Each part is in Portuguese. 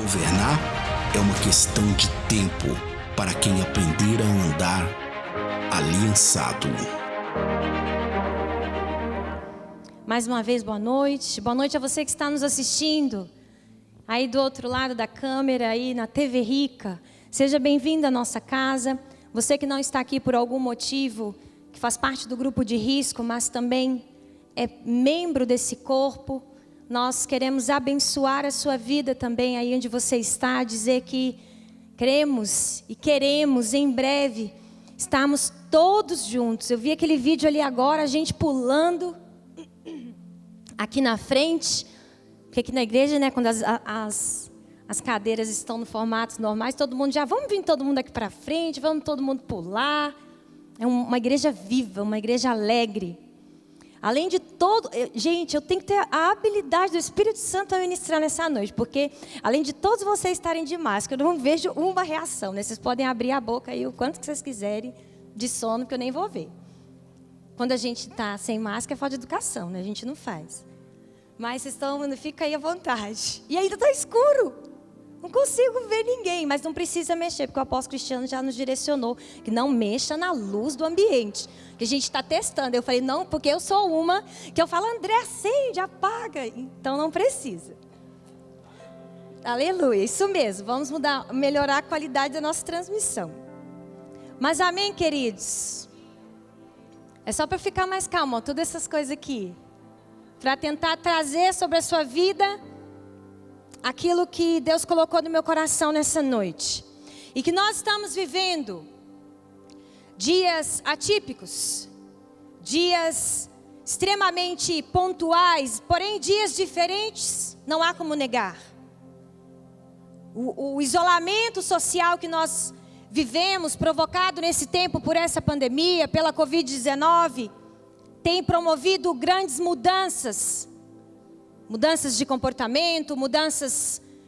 Governar é uma questão de tempo para quem aprender a andar aliançado. Mais uma vez, boa noite. Boa noite a você que está nos assistindo aí do outro lado da câmera, aí na TV Rica. Seja bem-vindo à nossa casa. Você que não está aqui por algum motivo, que faz parte do grupo de risco, mas também é membro desse corpo, nós queremos abençoar a sua vida também aí onde você está, dizer que cremos e queremos em breve estarmos todos juntos. Eu vi aquele vídeo ali agora, a gente pulando aqui na frente, porque aqui na igreja, né, quando as cadeiras estão no formatos normais, todo mundo já, vamos vir todo mundo aqui para frente, vamos todo mundo pular. É uma igreja viva, uma igreja alegre. Além de todo, gente, eu tenho que ter a habilidade do Espírito Santo a ministrar nessa noite, porque além de todos vocês estarem de máscara, eu não vejo uma reação, né? Vocês podem abrir a boca aí o quanto que vocês quiserem de sono, que eu nem vou ver. Quando a gente está sem máscara, é falta de educação, né? A gente não faz. Mas vocês estão, fica aí à vontade. E ainda está escuro. Não consigo ver ninguém, mas não precisa mexer, porque o apóstolo Cristiano já nos direcionou que não mexa na luz do ambiente, que a gente está testando. Eu falei, não, porque eu sou uma que eu falo, André, acende, apaga, então não precisa. Aleluia, isso mesmo, vamos melhorar a qualidade da nossa transmissão. Mas amém, queridos? É só para ficar mais calmo, todas essas coisas aqui, para tentar trazer sobre a sua vida aquilo que Deus colocou no meu coração nessa noite. E que nós estamos vivendo dias atípicos, dias extremamente pontuais, porém dias diferentes, não há como negar. O isolamento social que nós vivemos, provocado nesse tempo por essa pandemia, pela Covid-19, tem promovido grandes mudanças de comportamento,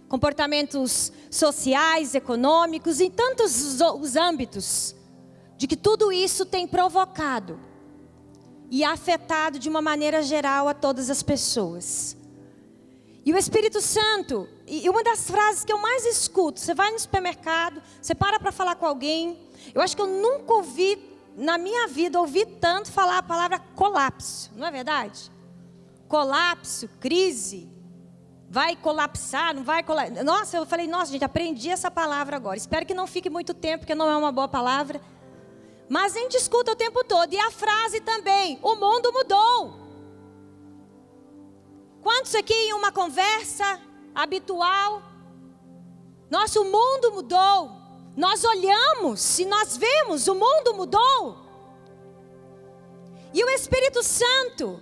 comportamentos sociais, econômicos, em tantos os âmbitos, de que tudo isso tem provocado e afetado de uma maneira geral a todas as pessoas. E o Espírito Santo, e uma das frases que eu mais escuto, você vai no supermercado, você para falar com alguém, eu acho que eu nunca ouvi, na minha vida, tanto falar a palavra colapso, não é verdade? Colapso, crise, vai colapsar, não vai colapsar. Nossa, eu falei, nossa, gente, aprendi essa palavra agora. Espero que não fique muito tempo, porque não é uma boa palavra. Mas a gente escuta o tempo todo. E a frase também, o mundo mudou. Quantos aqui em uma conversa habitual? Nossa, o mundo mudou. Nós olhamos e nós vemos, o mundo mudou. E o Espírito Santo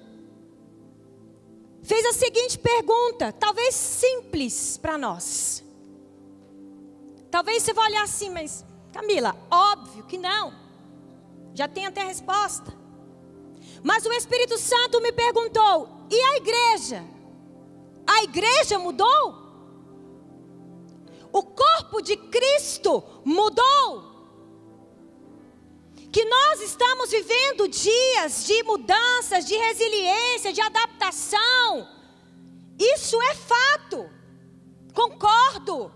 fez a seguinte pergunta, talvez simples para nós. Talvez você vai olhar assim, mas Camila, óbvio que não. Já tem até a resposta. Mas o Espírito Santo me perguntou, e a igreja? A igreja mudou? O corpo de Cristo mudou? Que nós estamos vivendo dias de mudanças, de resiliência, de adaptação. Isso é fato. Concordo.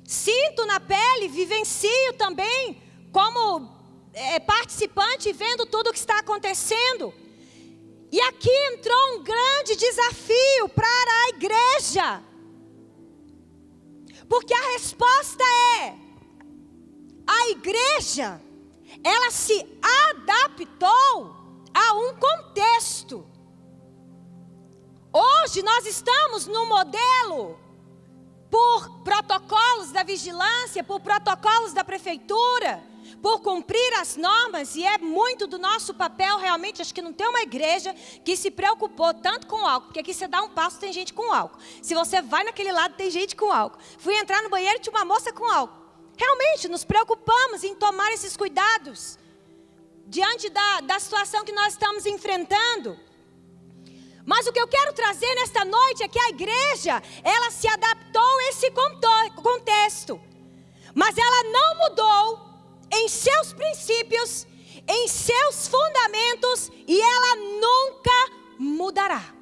Sinto na pele, vivencio também como participante, vendo tudo o que está acontecendo. E aqui entrou um grande desafio para a igreja. Porque a resposta é: a igreja, ela se adaptou a um contexto. Hoje nós estamos no modelo, por protocolos da vigilância, por protocolos da prefeitura, por cumprir as normas, e é muito do nosso papel realmente. Acho que não tem uma igreja que se preocupou tanto com álcool, porque aqui você dá um passo, tem gente com álcool. Se você vai naquele lado, tem gente com álcool. Fui entrar no banheiro e tinha uma moça com álcool. Realmente nos preocupamos em tomar esses cuidados diante da situação que nós estamos enfrentando. Mas o que eu quero trazer nesta noite é que a igreja, ela se adaptou a esse contexto. Mas ela não mudou em seus princípios, em seus fundamentos, e ela nunca mudará.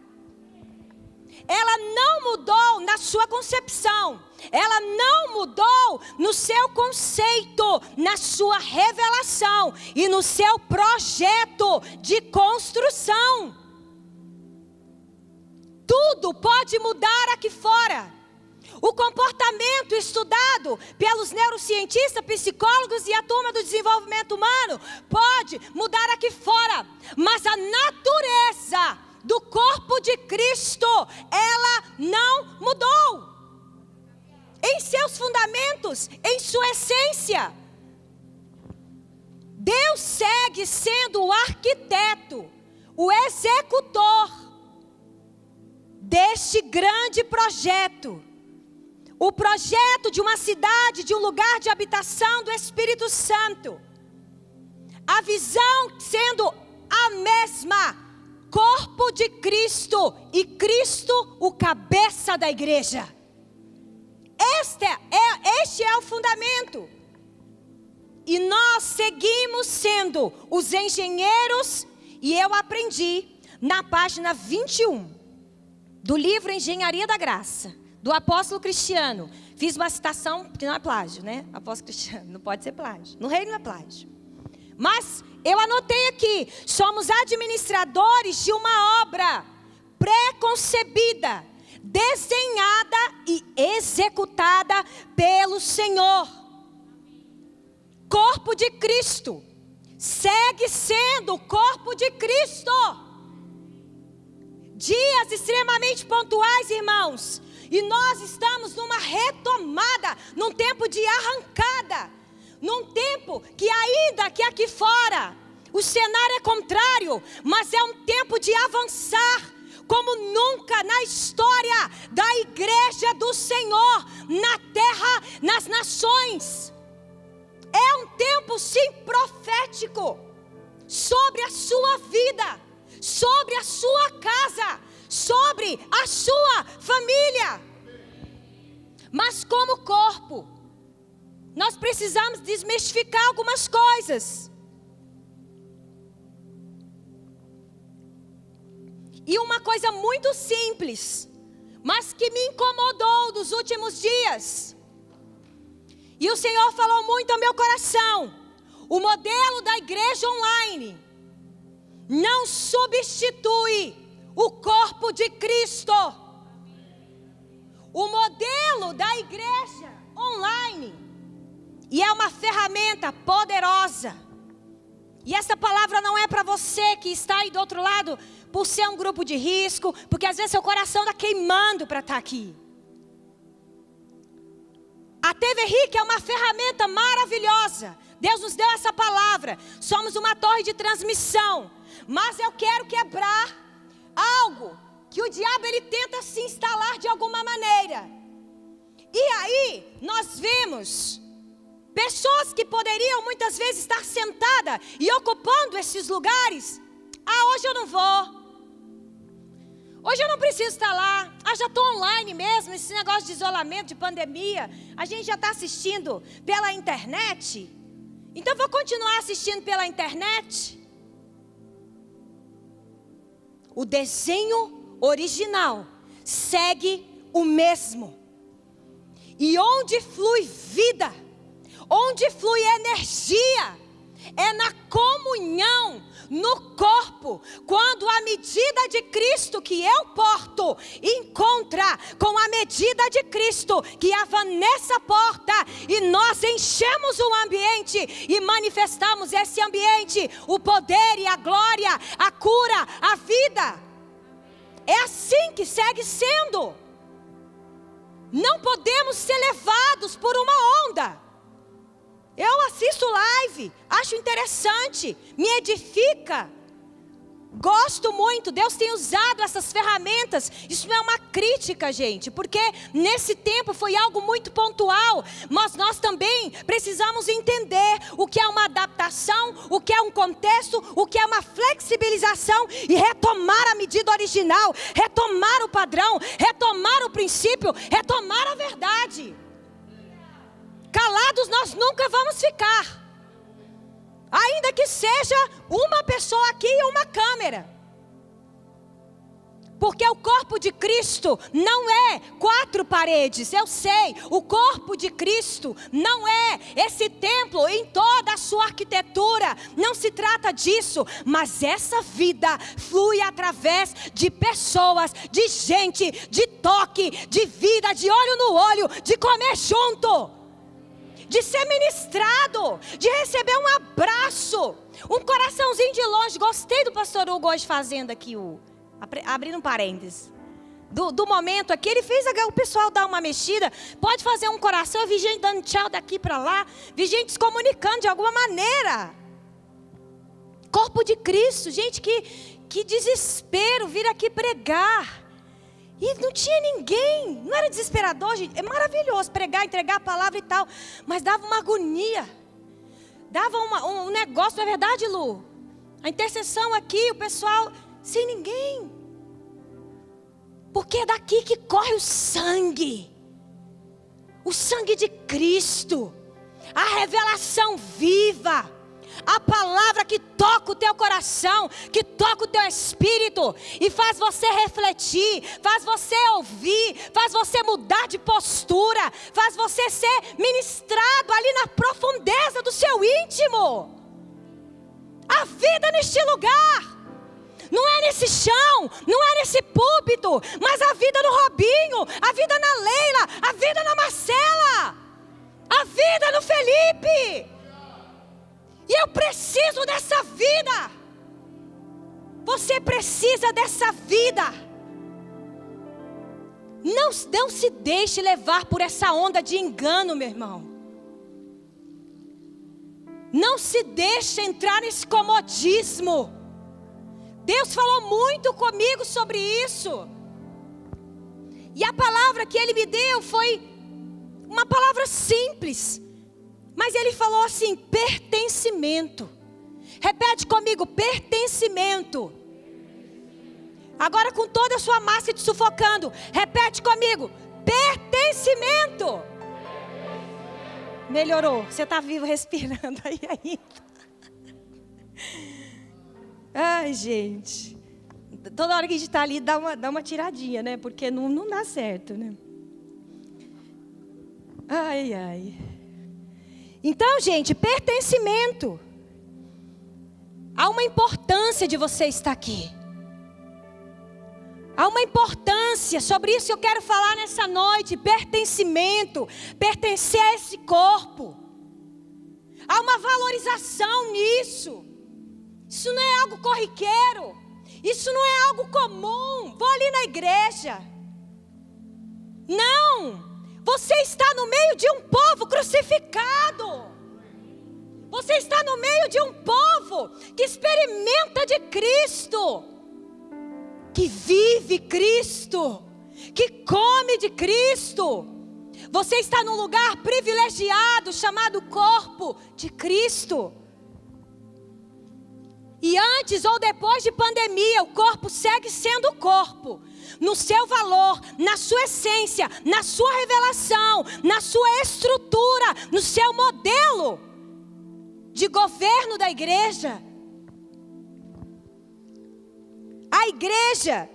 Ela não mudou na sua concepção. Ela não mudou no seu conceito, na sua revelação e no seu projeto de construção. Tudo pode mudar aqui fora. O comportamento estudado pelos neurocientistas, psicólogos e a turma do desenvolvimento humano pode mudar aqui fora. Mas a natureza do corpo de Cristo, ela não mudou. Em seus fundamentos, em sua essência. Deus segue sendo o arquiteto, o executor deste grande projeto. O projeto de uma cidade, de um lugar de habitação do Espírito Santo. A visão sendo a mesma. Corpo de Cristo e Cristo o cabeça da igreja. Este é o fundamento. E nós seguimos sendo os engenheiros. E eu aprendi na página 21 do livro Engenharia da Graça, do apóstolo Cristiano. Fiz uma citação, porque não é plágio, né? Apóstolo Cristiano, não pode ser plágio. No reino não é plágio. Mas eu anotei aqui, somos administradores de uma obra pré-concebida, desenhada e executada pelo Senhor. Corpo de Cristo. Segue sendo o corpo de Cristo. Dias extremamente pontuais, irmãos. E nós estamos numa retomada, num tempo de arrancada. Num tempo que ainda que aqui fora o cenário é contrário, mas é um tempo de avançar como nunca na história da igreja do Senhor, na terra, nas nações. É um tempo sim profético sobre a sua vida, sobre a sua casa, sobre a sua família. Mas como corpo, nós precisamos desmistificar algumas coisas. E uma coisa muito simples, mas que me incomodou nos últimos dias. E o Senhor falou muito ao meu coração. O modelo da igreja online não substitui o corpo de Cristo. O modelo da igreja online, e é uma ferramenta poderosa. E essa palavra não é para você que está aí do outro lado, por ser um grupo de risco, porque às vezes seu coração está queimando para estar aqui. A TV Rica é uma ferramenta maravilhosa. Deus nos deu essa palavra. Somos uma torre de transmissão. Mas eu quero quebrar algo que o diabo ele tenta se instalar de alguma maneira. E aí nós vemos pessoas que poderiam muitas vezes estar sentadas e ocupando esses lugares. Hoje eu não vou. Hoje eu não preciso estar lá. Já estou online mesmo. Esse negócio de isolamento, de pandemia, a gente já está assistindo pela internet. Então eu vou continuar assistindo pela internet. O desenho original segue o mesmo. E onde flui vida, onde flui energia, é na comunhão, no corpo. Quando a medida de Cristo que eu porto encontra com a medida de Cristo que a Vanessa porta, e nós enchemos o ambiente e manifestamos esse ambiente, o poder e a glória, a cura, a vida. É assim que segue sendo. Não podemos ser levados por uma onda. Eu assisto live, acho interessante, me edifica. Gosto muito, Deus tem usado essas ferramentas. Isso não é uma crítica, gente, porque nesse tempo foi algo muito pontual. Mas nós também precisamos entender o que é uma adaptação, o que é um contexto, o que é uma flexibilização e retomar a medida original, retomar o padrão, retomar o princípio, retomar a verdade. Calados nós nunca vamos ficar. Ainda que seja uma pessoa aqui e uma câmera. Porque o corpo de Cristo não é 4 paredes, eu sei. O corpo de Cristo não é esse templo em toda a sua arquitetura. Não se trata disso. Mas essa vida flui através de pessoas, de gente, de toque, de vida, de olho no olho, de comer junto, de ser ministrado, de receber um abraço, um coraçãozinho de longe. Gostei do pastor Hugo hoje fazendo aqui abrindo um parênteses, do momento aqui, ele fez o pessoal dar uma mexida, pode fazer um coração. Eu vi gente dando tchau daqui para lá, vi gente se comunicando de alguma maneira. Corpo de Cristo, gente, que desespero vir aqui pregar, e não tinha ninguém, não era desesperador, gente, é maravilhoso pregar, entregar a palavra e tal, mas dava uma agonia, dava um negócio, não é verdade, Lu? A intercessão aqui, o pessoal sem ninguém, porque é daqui que corre o sangue de Cristo, a revelação viva, a palavra que toca o teu coração, que toca o teu espírito e faz você refletir, faz você ouvir, faz você mudar de postura, faz você ser ministrado ali na profundeza do seu íntimo. A vida neste lugar não é nesse chão, não é nesse púlpito, mas a vida no Robinho, a vida na Leila, a vida na Marcela, a vida no Felipe. E eu preciso dessa vida. Você precisa dessa vida. Não se deixe levar por essa onda de engano, meu irmão. Não se deixe entrar nesse comodismo. Deus falou muito comigo sobre isso. E a palavra que Ele me deu foi uma palavra simples. Mas Ele falou assim: pertencimento. Repete comigo: pertencimento. Agora com toda a sua massa te sufocando, repete comigo: pertencimento. Melhorou, você está vivo respirando aí ainda. Ai, gente, toda hora que a gente está ali dá uma tiradinha, né? Porque não dá certo, né? Ai, ai. Então, gente, pertencimento. Há uma importância de você estar aqui. Há uma importância, sobre isso eu quero falar nessa noite. Pertencimento, pertencer a esse corpo. Há uma valorização nisso. Isso não é algo corriqueiro. Isso não é algo comum. Vou ali na igreja. Não. Você está no meio de um povo crucificado. Você está no meio de um povo que experimenta de Cristo, que vive Cristo, que come de Cristo. Você está num lugar privilegiado chamado corpo de Cristo. E antes ou depois de pandemia, o corpo segue sendo o corpo. No seu valor, na sua essência, na sua revelação, na sua estrutura, no seu modelo de governo da igreja. A igreja,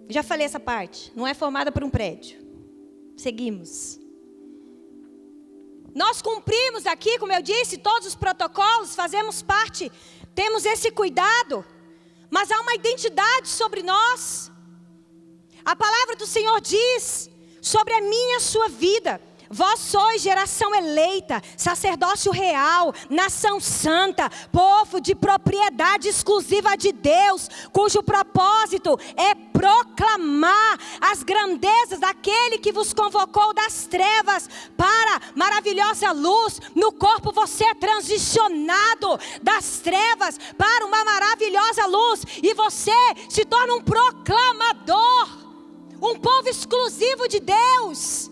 já falei essa parte, não é formada por um prédio. Seguimos. Nós cumprimos aqui, como eu disse, todos os protocolos, fazemos parte, temos esse cuidado, mas há uma identidade sobre nós. A palavra do Senhor diz sobre a minha e a sua vida: vós sois geração eleita, sacerdócio real, nação santa, povo de propriedade exclusiva de Deus, cujo propósito é proclamar as grandezas daquele que vos convocou das trevas para maravilhosa luz. No corpo você é transicionado das trevas para uma maravilhosa luz, e você se torna um proclamador, um povo exclusivo de Deus.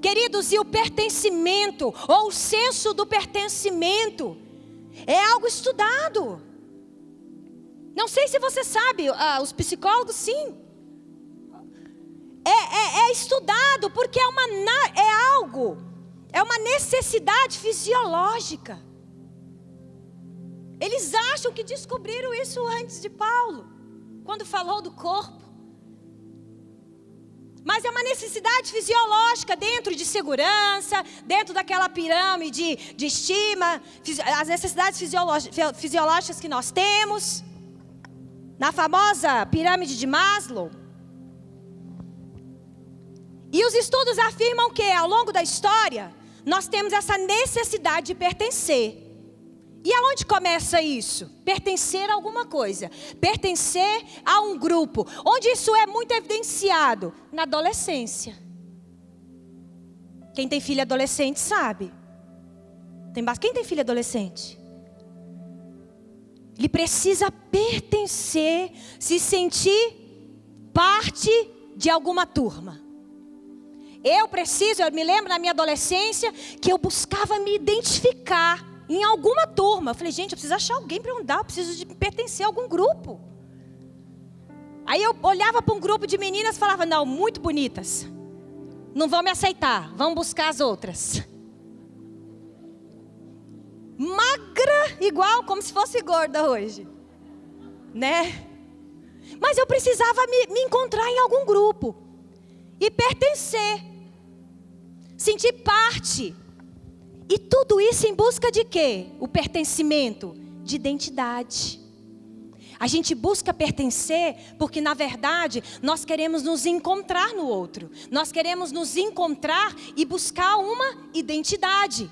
Queridos, e o pertencimento, ou o senso do pertencimento, é algo estudado. Não sei se você sabe, os psicólogos sim. É estudado, porque é uma necessidade fisiológica. Eles acham que descobriram isso antes de Paulo, quando falou do corpo. Mas é uma necessidade fisiológica dentro de segurança, dentro daquela pirâmide de estima, as necessidades fisiológicas que nós temos, na famosa pirâmide de Maslow. E os estudos afirmam que ao longo da história, nós temos essa necessidade de pertencer. E aonde começa isso? Pertencer a alguma coisa. Pertencer a um grupo. Onde isso é muito evidenciado? Na adolescência. Quem tem filho adolescente sabe. Quem tem filho adolescente? Ele precisa pertencer, se sentir parte de alguma turma. Eu me lembro na minha adolescência, que eu buscava me identificar em alguma turma. Eu falei, gente, eu preciso achar alguém para andar, eu preciso de pertencer a algum grupo. Aí eu olhava para um grupo de meninas e falava, não, muito bonitas, não vão me aceitar, vamos buscar as outras. Magra, igual, como se fosse gorda hoje, né? Mas eu precisava me encontrar em algum grupo e pertencer, sentir parte. E tudo isso em busca de quê? O pertencimento, de identidade. A gente busca pertencer porque, na verdade, nós queremos nos encontrar no outro. Nós queremos nos encontrar e buscar uma identidade.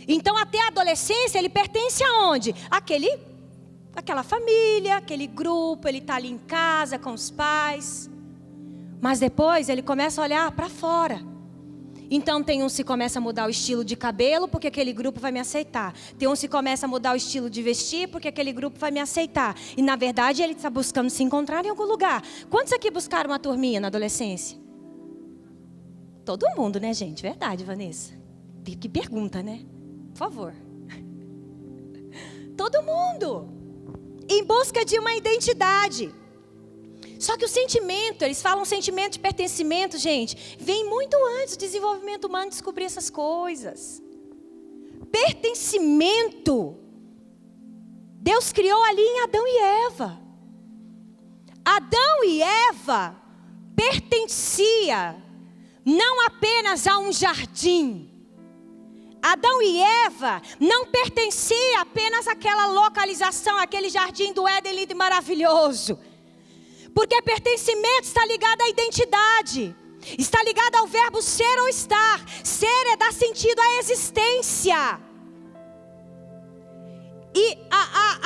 Então, até a adolescência, ele pertence aonde? Aquela família, aquele grupo, ele está ali em casa com os pais. Mas depois, ele começa a olhar para fora. Então tem uns que começa a mudar o estilo de cabelo, porque aquele grupo vai me aceitar. Tem uns que começa a mudar o estilo de vestir, porque aquele grupo vai me aceitar. E na verdade ele está buscando se encontrar em algum lugar. Quantos aqui buscaram uma turminha na adolescência? Todo mundo, né, gente? Verdade, Vanessa. Que pergunta, né? Por favor. Todo mundo. Em busca de uma identidade. Só que o sentimento, eles falam sentimento de pertencimento, gente, vem muito antes do desenvolvimento humano descobrir essas coisas. Pertencimento, Deus criou ali em Adão e Eva. Adão e Eva pertenciam não apenas a um jardim. Adão e Eva não pertenciam apenas àquela localização, aquele jardim do Éden lindo e maravilhoso. Porque pertencimento está ligado à identidade. Está ligado ao verbo ser ou estar. Ser é dar sentido à existência. E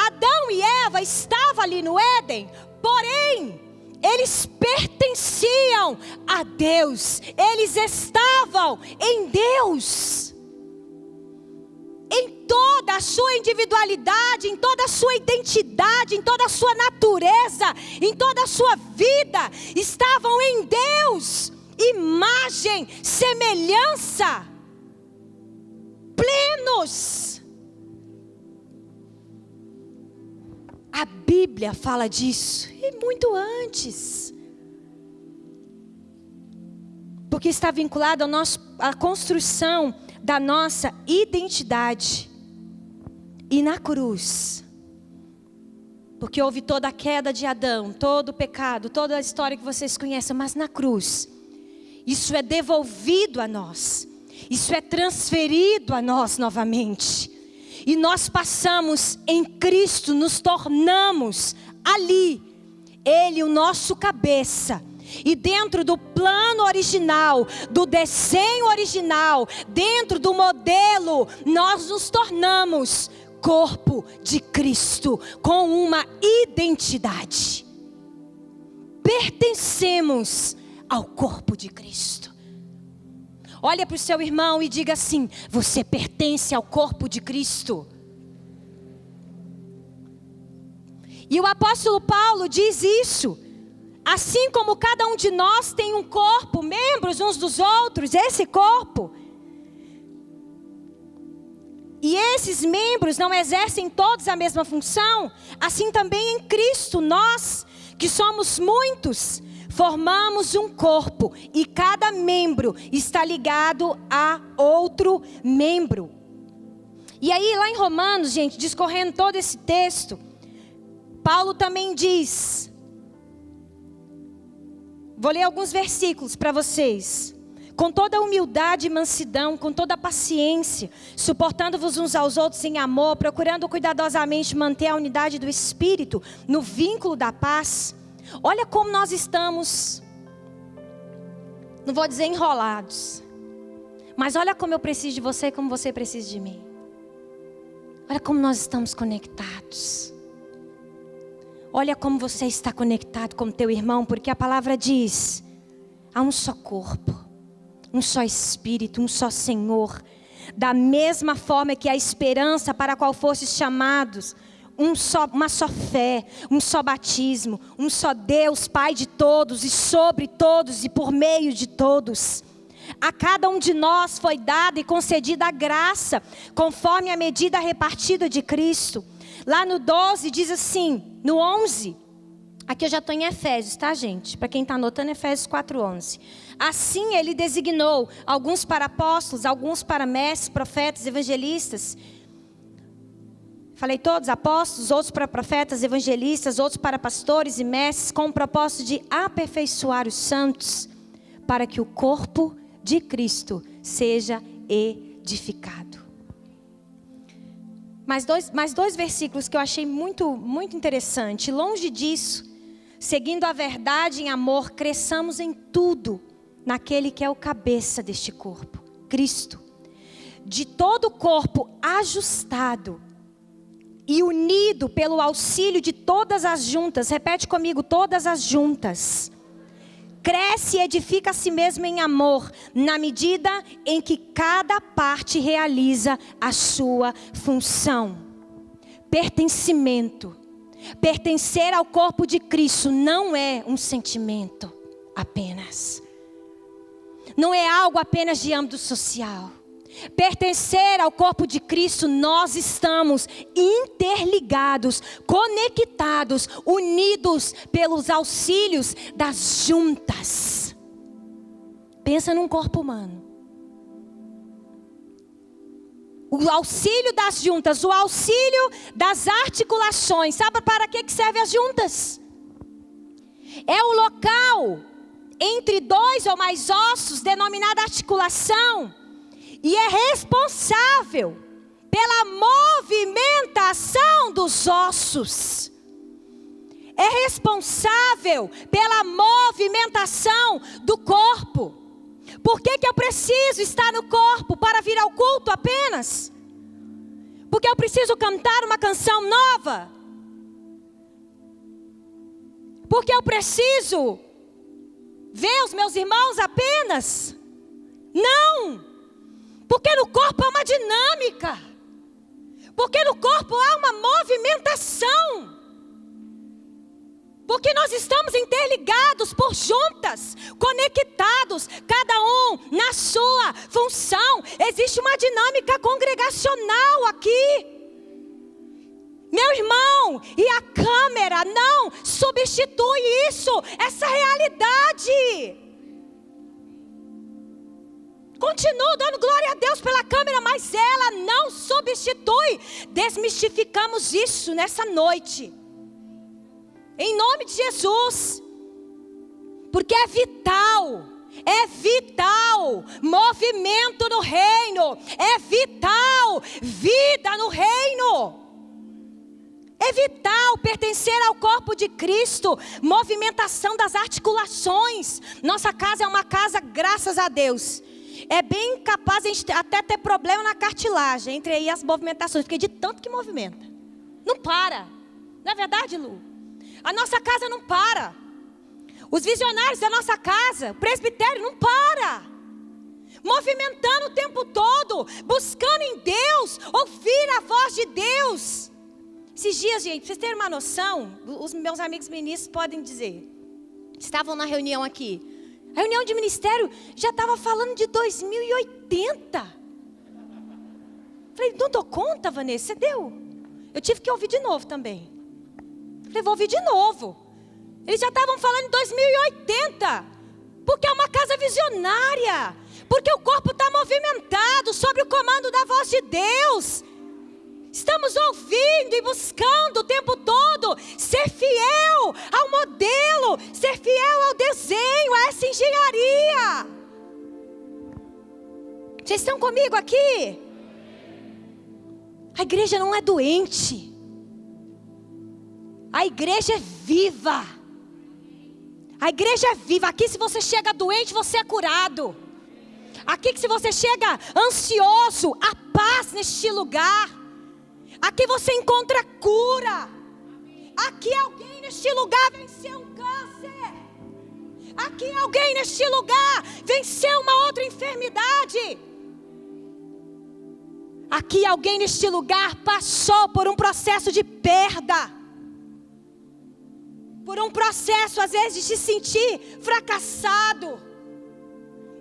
Adão e Eva estavam ali no Éden. Porém, eles pertenciam a Deus. Eles estavam em Deus. Em toda a sua individualidade, em toda a sua identidade, em toda a sua natureza, em toda a sua vida, estavam em Deus, imagem, semelhança, plenos. A Bíblia fala disso, e muito antes, porque está vinculado à construção da nossa identidade. E na cruz, porque houve toda a queda de Adão, todo o pecado, toda a história que vocês conhecem, mas na cruz, isso é devolvido a nós, isso é transferido a nós novamente, e nós passamos em Cristo, nos tornamos ali, Ele o nosso cabeça. E dentro do plano original, do desenho original, dentro do modelo, nós nos tornamos corpo de Cristo, com uma identidade. Pertencemos ao corpo de Cristo. Olha para o seu irmão e diga assim: você pertence ao corpo de Cristo. E o apóstolo Paulo diz isso. Assim como cada um de nós tem um corpo, membros uns dos outros, esse corpo. E esses membros não exercem todos a mesma função. Assim também em Cristo, nós, que somos muitos, formamos um corpo. E cada membro está ligado a outro membro. E aí, lá em Romanos, gente, discorrendo todo esse texto, Paulo também diz, vou ler alguns versículos para vocês. Com toda humildade e mansidão, com toda paciência, suportando-vos uns aos outros em amor, procurando cuidadosamente manter a unidade do Espírito no vínculo da paz. Olha como nós estamos, não vou dizer enrolados, mas olha como eu preciso de você, como você precisa de mim. Olha como nós estamos conectados. Olha como você está conectado com o teu irmão, porque a palavra diz, há um só corpo, um só Espírito, um só Senhor. Da mesma forma que a esperança para a qual fostes chamados, uma só fé, um só batismo, um só Deus, Pai de todos e sobre todos e por meio de todos. A cada um de nós foi dada e concedida a graça, conforme a medida repartida de Cristo. Lá no 12 diz assim, no 11, aqui eu já estou em Efésios, tá, gente? Para quem está anotando, Efésios 4:11. Assim ele designou alguns para apóstolos, alguns para mestres, profetas, evangelistas. Falei todos, apóstolos, outros para profetas, evangelistas, outros para pastores e mestres, com o propósito de aperfeiçoar os santos, para que o corpo de Cristo seja edificado. Mais dois versículos que eu achei muito interessante. Longe disso, seguindo a verdade em amor, cresçamos em tudo naquele que é o cabeça deste corpo, Cristo. De todo o corpo ajustado e unido pelo auxílio de todas as juntas, repete comigo, todas as juntas, cresce e edifica a si mesmo em amor, na medida em que cada parte realiza a sua função. Pertencimento. Pertencer ao corpo de Cristo não é um sentimento apenas. Não é algo apenas de âmbito social. Pertencer ao corpo de Cristo, nós estamos interligados, conectados, unidos pelos auxílios das juntas. Pensa num corpo humano. O auxílio das juntas, o auxílio das articulações. Sabe para que servem as juntas? É o local entre dois ou mais ossos, denominada articulação, e é responsável pela movimentação dos ossos. É responsável pela movimentação do corpo. Por que eu preciso estar no corpo para vir ao culto apenas? Porque eu preciso cantar uma canção nova? Porque eu preciso ver os meus irmãos apenas? Não! Porque no corpo há uma dinâmica. Porque no corpo há uma movimentação. Porque nós estamos interligados por juntas, conectados, cada um na sua função. Existe uma dinâmica congregacional aqui. Meu irmão, e a câmera não substitui isso, essa realidade. Continuo dando glória a Deus pela câmera, mas ela não substitui. Desmistificamos isso nessa noite. Em nome de Jesus. Porque é vital. É vital. Movimento no reino. É vital. Vida no reino. É vital pertencer ao corpo de Cristo. Movimentação das articulações. Nossa casa é uma casa, graças a Deus. É bem capaz a gente até ter problema na cartilagem, entre aí as movimentações, porque de tanto que movimenta. Não para. Não é verdade, Lu? A nossa casa não para. Os visionários da nossa casa, o presbitério não para. Movimentando o tempo todo, buscando em Deus, ouvir a voz de Deus. Esses dias, gente, pra vocês terem uma noção, os meus amigos ministros podem dizer. Estavam na reunião aqui. A reunião de ministério já estava falando de 2080. Falei, não dou conta, Vanessa, você deu? Eu tive que ouvir de novo também. Falei, vou ouvir de novo. Eles já estavam falando em 2080. Porque é uma casa visionária. Porque o corpo está movimentado sob o comando da voz de Deus. Estamos ouvindo e buscando o tempo todo ser fiel ao modelo, ser fiel ao desenho, a essa engenharia. Vocês estão comigo aqui? A igreja não é doente. A igreja é viva. A igreja é viva. Aqui, se você chega doente, você é curado. Aqui, que se você chega ansioso, há paz neste lugar. Aqui você encontra cura. Aqui alguém neste lugar venceu um câncer. Aqui alguém neste lugar venceu uma outra enfermidade. Aqui alguém neste lugar passou por um processo de perda. Por um processo às vezes de se sentir fracassado.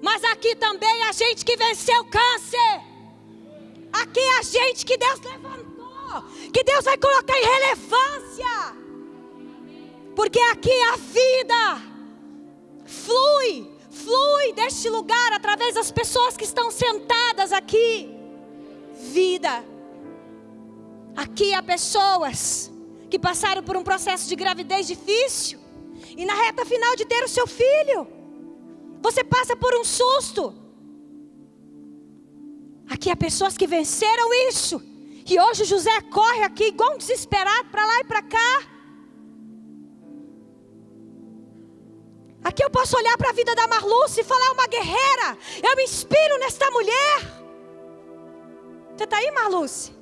Mas aqui também a gente que venceu o câncer. Aqui a gente que Deus levantou. Que Deus vai colocar em relevância. Porque aqui a vida flui deste lugar através das pessoas que estão sentadas aqui. Vida. Aqui há pessoas que passaram por um processo de gravidez difícil. E na reta final de ter o seu filho, você passa por um susto. Aqui há pessoas que venceram isso. E hoje José corre aqui igual um desesperado para lá e para cá. Aqui eu posso olhar para a vida da Marluce e falar: uma guerreira. Eu me inspiro nesta mulher. Você está aí, Marluce?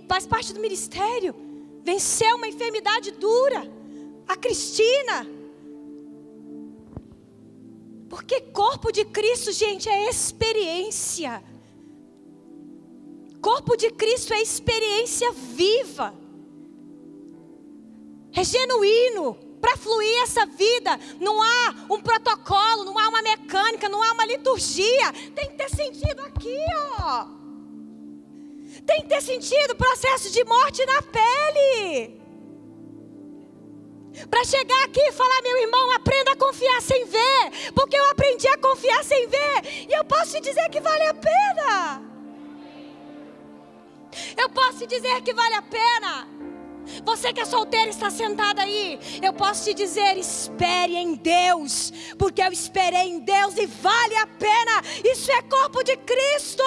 Faz parte do ministério. Venceu uma enfermidade dura. A Cristina. Porque corpo de Cristo, gente, é experiência. Corpo de Cristo é experiência viva. É genuíno. Para fluir essa vida, não há um protocolo, não há uma mecânica, não há uma liturgia. Tem que ter sentido aqui, ó. Tem que ter sentido o processo de morte na pele. Para chegar aqui e falar: meu irmão, aprenda a confiar sem ver. Porque eu aprendi a confiar sem ver. E eu posso te dizer que vale a pena. Eu posso te dizer que vale a pena. Você que é solteiro está sentado aí, eu posso te dizer: espere em Deus, porque eu esperei em Deus e vale a pena. Isso é corpo de Cristo.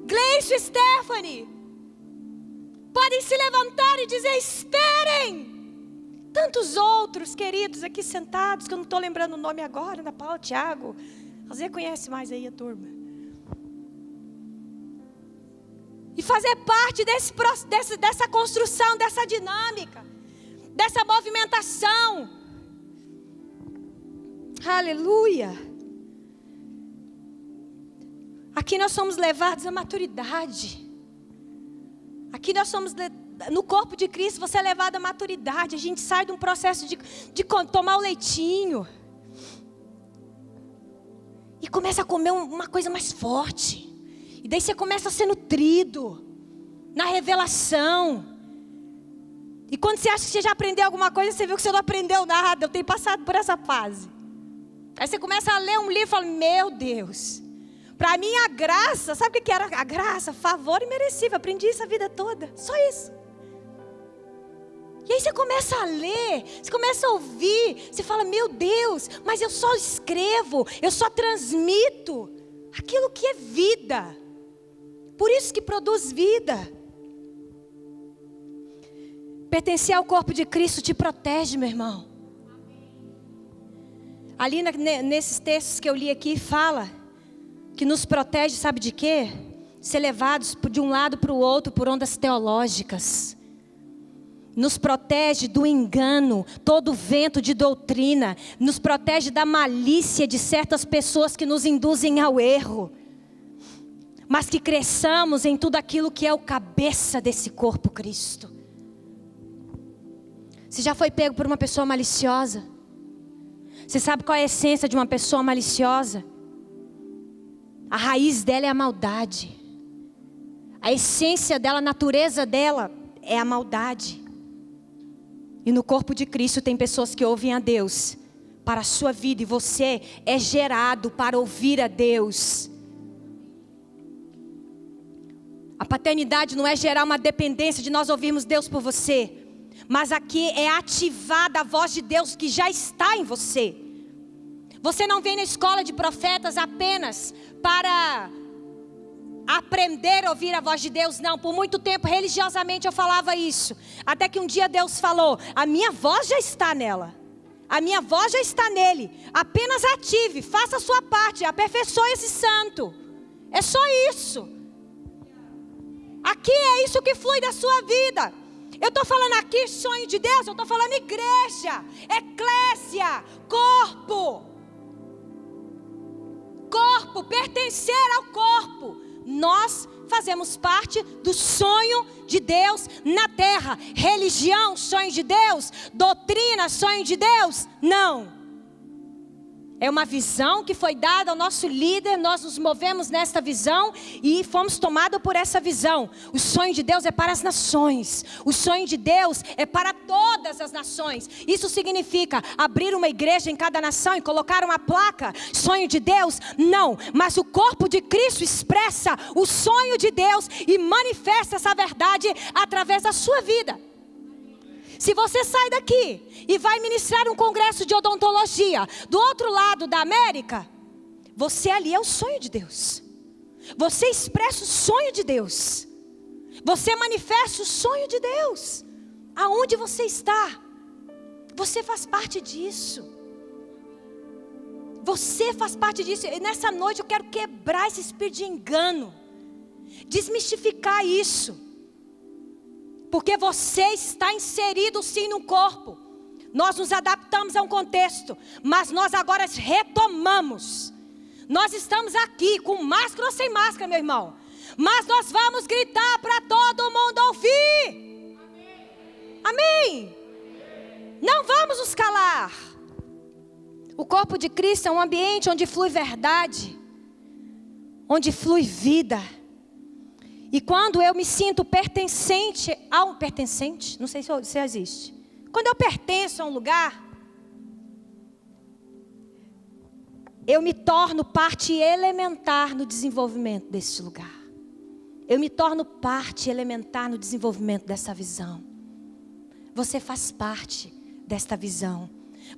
Gleice e Stephanie podem se levantar e dizer: esperem. Tantos outros queridos aqui sentados, que eu não estou lembrando o nome agora, Ana Paula, Tiago. Você conhece mais aí a turma. E fazer parte dessa construção, dessa dinâmica, dessa movimentação. Aleluia. Aqui nós somos levados à maturidade. Aqui nós somos, no corpo de Cristo, você é levado à maturidade. A gente sai de um processo de tomar o leitinho. E começa a comer uma coisa mais forte. E daí você começa a ser nutrido na revelação. E quando você acha que você já aprendeu alguma coisa, você viu que você não aprendeu nada. Eu tenho passado por essa fase. Aí você começa a ler um livro e fala: meu Deus, para mim a graça, sabe o que era a graça? Favor imerecível. Aprendi isso a vida toda, só isso. E aí você começa a ler, você começa a ouvir, você fala: meu Deus, mas eu só escrevo, eu só transmito aquilo que é vida. Por isso que produz vida. Pertencer ao corpo de Cristo te protege, meu irmão. Ali nesses textos que eu li aqui, fala que nos protege, sabe de quê? Ser levados de um lado para o outro por ondas teológicas. Nos protege do engano, todo vento de doutrina. Nos protege da malícia de certas pessoas que nos induzem ao erro. Mas que cresçamos em tudo aquilo que é o cabeça desse corpo, Cristo. Você já foi pego por uma pessoa maliciosa? Você sabe qual é a essência de uma pessoa maliciosa? A raiz dela é a maldade. A essência dela, a natureza dela é a maldade. E no corpo de Cristo tem pessoas que ouvem a Deus para a sua vida. E você é gerado para ouvir a Deus. A paternidade não é gerar uma dependência de nós ouvirmos Deus por você. Mas aqui é ativada a voz de Deus que já está em você. Você não vem na escola de profetas apenas para aprender a ouvir a voz de Deus, não. Por muito tempo, religiosamente, eu falava isso. Até que um dia Deus falou: a minha voz já está nela. A minha voz já está nele. Apenas ative, faça a sua parte, aperfeiçoe esse santo. É só isso. Aqui é isso que flui da sua vida. Eu estou falando aqui sonho de Deus, eu estou falando igreja, eclésia, corpo. Corpo, pertencer ao corpo. Nós fazemos parte do sonho de Deus na terra. Religião, sonho de Deus. Doutrina, sonho de Deus? Não. É uma visão que foi dada ao nosso líder. Nós nos movemos nesta visão e fomos tomados por essa visão. O sonho de Deus é para as nações. O sonho de Deus é para todas as nações. Isso significa abrir uma igreja em cada nação e colocar uma placa. Sonho de Deus? Não. Mas o corpo de Cristo expressa o sonho de Deus e manifesta essa verdade através da sua vida. Se você sai daqui e vai ministrar um congresso de odontologia do outro lado da América, você ali é o sonho de Deus. Você expressa o sonho de Deus. Você manifesta o sonho de Deus. Aonde você está, você faz parte disso. Você faz parte disso. E nessa noite eu quero quebrar esse espírito de engano. Desmistificar isso. Porque você está inserido sim no corpo. Nós nos adaptamos a um contexto. Mas nós agora retomamos. Nós estamos aqui com máscara ou sem máscara, meu irmão. Mas nós vamos gritar para todo mundo ouvir. Amém. Não vamos nos calar. O corpo de Cristo é um ambiente onde flui verdade. Onde flui vida. E quando eu me sinto pertencente ao pertencente, não sei se existe. Quando eu pertenço a um lugar, eu me torno parte elementar no desenvolvimento desse lugar. Eu me torno parte elementar no desenvolvimento dessa visão. Você faz parte desta visão.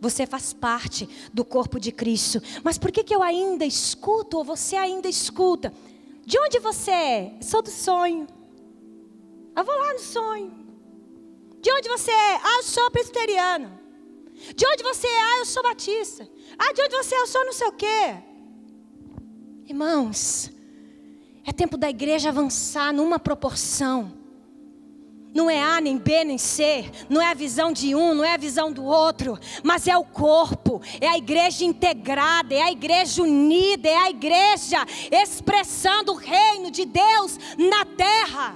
Você faz parte do corpo de Cristo. Mas por que eu ainda escuto, ou você ainda escuta? De onde você é? Sou do sonho. Eu vou lá no sonho. De onde você é? Eu sou presbiteriano. De onde você é? Eu sou batista. De onde você é? Eu sou não sei o quê. Irmãos, é tempo da igreja avançar numa proporção. Não é A, nem B, nem C. Não é a visão de um, não é a visão do outro. Mas é o corpo. É a igreja integrada. É a igreja unida. É a igreja expressando o reino de Deus na terra.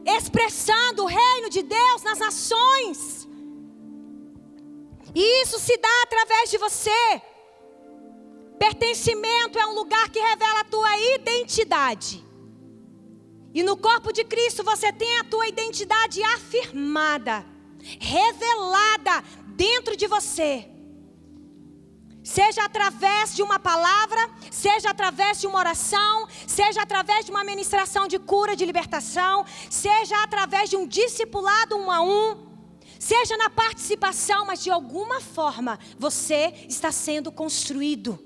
Expressando o reino de Deus nas nações. E isso se dá através de você. Pertencimento é um lugar que revela a tua identidade. E no corpo de Cristo você tem a tua identidade afirmada, revelada dentro de você. Seja através de uma palavra, seja através de uma oração, seja através de uma ministração de cura, de libertação, seja através de um discipulado 1 a 1, seja na participação, mas de alguma forma você está sendo construído.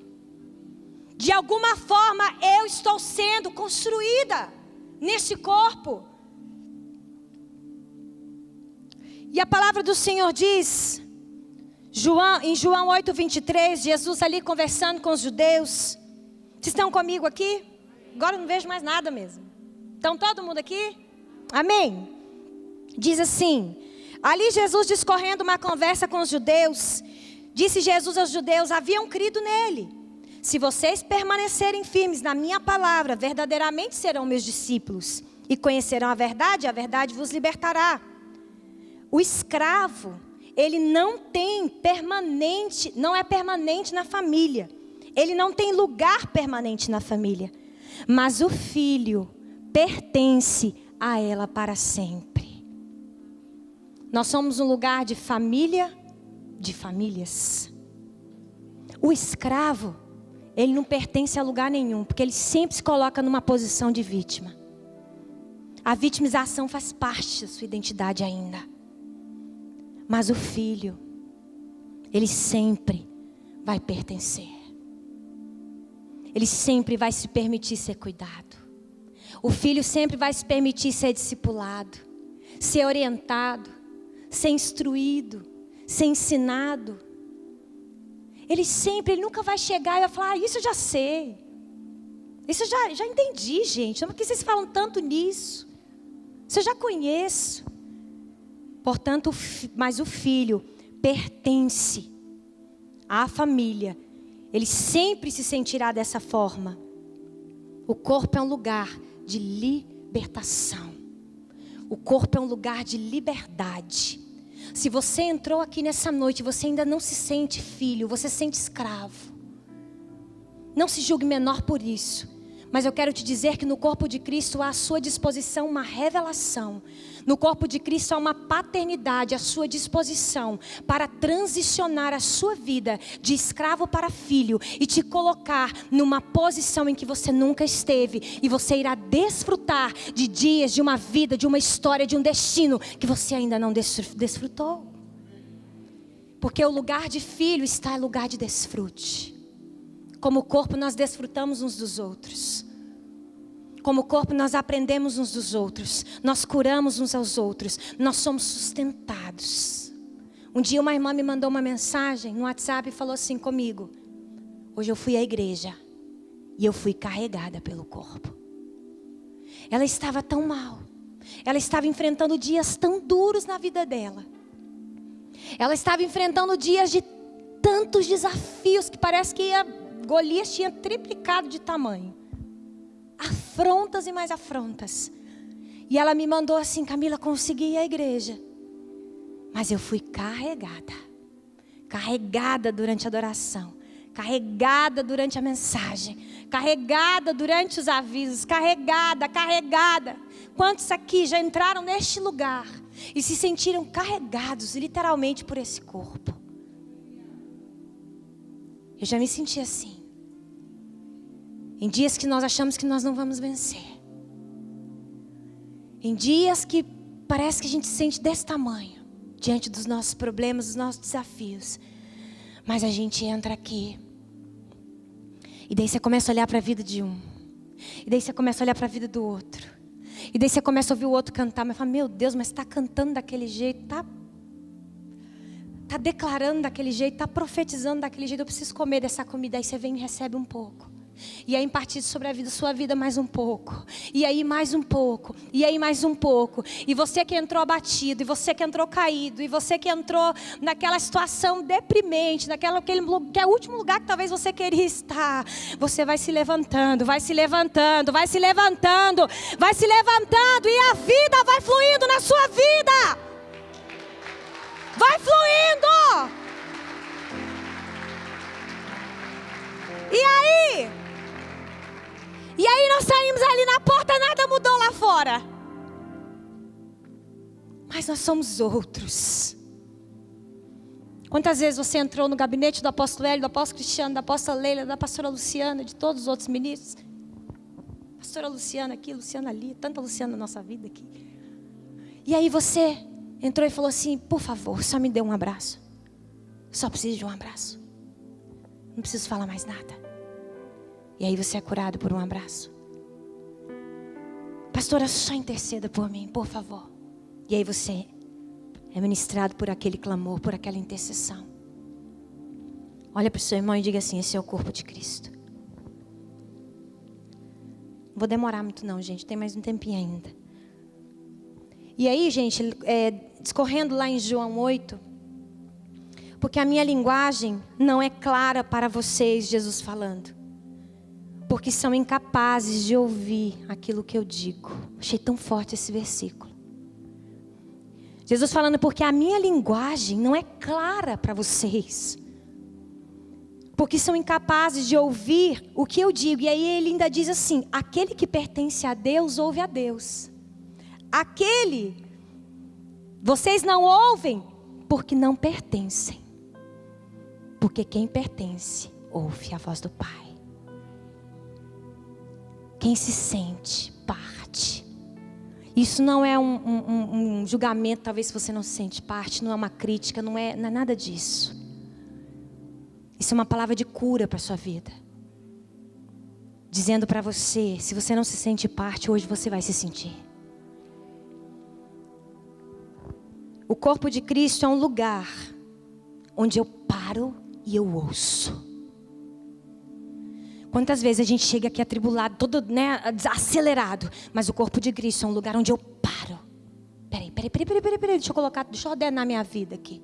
De alguma forma eu estou sendo construída neste corpo. E a palavra do Senhor diz, em João 8:23, Jesus ali conversando com os judeus. Vocês estão comigo aqui? Agora eu não vejo mais nada mesmo. Estão todo mundo aqui? Amém? Diz assim, ali Jesus discorrendo uma conversa com os judeus, disse Jesus aos judeus, haviam crido nele. Se vocês permanecerem firmes na minha palavra, verdadeiramente serão meus discípulos. E conhecerão a verdade vos libertará. O escravo, ele não é permanente na família. Ele não tem lugar permanente na família. Mas o filho pertence a ela para sempre. Nós somos um lugar de família, de famílias. O escravo, ele não pertence a lugar nenhum, porque ele sempre se coloca numa posição de vítima. A vitimização faz parte da sua identidade ainda. Mas o filho, ele sempre vai pertencer. Ele sempre vai se permitir ser cuidado. O filho sempre vai se permitir ser discipulado, ser orientado, ser instruído, ser ensinado. Ele nunca vai chegar e vai falar, isso eu já sei. Isso eu já entendi, gente. Por que vocês falam tanto nisso? Isso eu já conheço. Portanto, mas o filho pertence à família. Ele sempre se sentirá dessa forma. O corpo é um lugar de libertação. O corpo é um lugar de liberdade. Se você entrou aqui nessa noite e você ainda não se sente filho, você se sente escravo. Não se julgue menor por isso. Mas eu quero te dizer que no corpo de Cristo há à sua disposição uma revelação. No corpo de Cristo há uma paternidade à sua disposição para transicionar a sua vida de escravo para filho e te colocar numa posição em que você nunca esteve. E você irá desfrutar de dias, de uma vida, de uma história, de um destino que você ainda não desfrutou. Porque o lugar de filho está em lugar de desfrute. Como corpo nós desfrutamos uns dos outros. Como corpo nós aprendemos uns dos outros. Nós curamos uns aos outros. Nós somos sustentados. Um dia uma irmã me mandou uma mensagem no WhatsApp e falou assim comigo: hoje eu fui à igreja e eu fui carregada pelo corpo. Ela estava tão mal. Ela estava enfrentando dias tão duros na vida dela. Ela estava enfrentando dias de tantos desafios que parece que Golias tinha triplicado de tamanho. Afrontas e mais afrontas. E ela me mandou assim: Camila, consegui ir à igreja, mas eu fui carregada. Carregada durante a adoração. Carregada durante a mensagem. Carregada durante os avisos. Carregada. Quantos aqui já entraram neste lugar e se sentiram carregados literalmente por esse corpo? Eu já me senti assim. Em dias que nós achamos que nós não vamos vencer. Em dias que parece que a gente se sente desse tamanho, diante dos nossos problemas, dos nossos desafios. Mas a gente entra aqui. E daí você começa a olhar para a vida de um. E daí você começa a olhar para a vida do outro. E daí você começa a ouvir o outro cantar. Mas fala, meu Deus, mas está cantando daquele jeito, está declarando daquele jeito, está profetizando daquele jeito. Eu preciso comer dessa comida. Aí você vem e recebe um pouco. E aí impartir sobre a vida, sua vida mais um pouco. E aí mais um pouco. E aí mais um pouco. E você que entrou abatido. E você que entrou caído. E você que entrou naquela situação deprimente. Que é o último lugar que talvez você queria estar. Você vai se levantando. Vai se levantando. Vai se levantando. Vai se levantando. E a vida vai fluindo na sua vida. Vai fluindo. E aí nós saímos ali na porta, nada mudou lá fora. Mas nós somos outros. Quantas vezes você entrou no gabinete do apóstolo Hélio, do apóstolo Cristiano, da apóstola Leila, da pastora Luciana, de todos os outros ministros? Pastora Luciana aqui, Luciana ali, tanta Luciana na nossa vida aqui. E aí você entrou e falou assim: por favor, só me dê um abraço. Só preciso de um abraço. Não preciso falar mais nada. E aí você é curado por um abraço. Pastora, só interceda por mim, por favor. E aí você é ministrado por aquele clamor, por aquela intercessão. Olha para o seu irmão e diga assim: esse é o corpo de Cristo. Não vou demorar muito não, gente, tem mais um tempinho ainda. E aí, gente, discorrendo lá em João 8, porque a minha linguagem não é clara para vocês, Jesus falando. Porque são incapazes de ouvir aquilo que eu digo. Achei tão forte esse versículo. Jesus falando, porque a minha linguagem não é clara para vocês. Porque são incapazes de ouvir o que eu digo. E aí ele ainda diz assim: aquele que pertence a Deus, ouve a Deus. Vocês não ouvem porque não pertencem. Porque quem pertence, ouve a voz do Pai. Quem se sente, parte. Isso não é um julgamento, talvez se você não se sente parte, não é uma crítica, não é nada disso. Isso é uma palavra de cura para a sua vida. Dizendo para você, se você não se sente parte, hoje você vai se sentir. O corpo de Cristo é um lugar onde eu paro e eu ouço. Quantas vezes a gente chega aqui atribulado, todo acelerado, mas o corpo de Cristo é um lugar onde eu paro. Peraí, deixa eu ordenar minha vida aqui.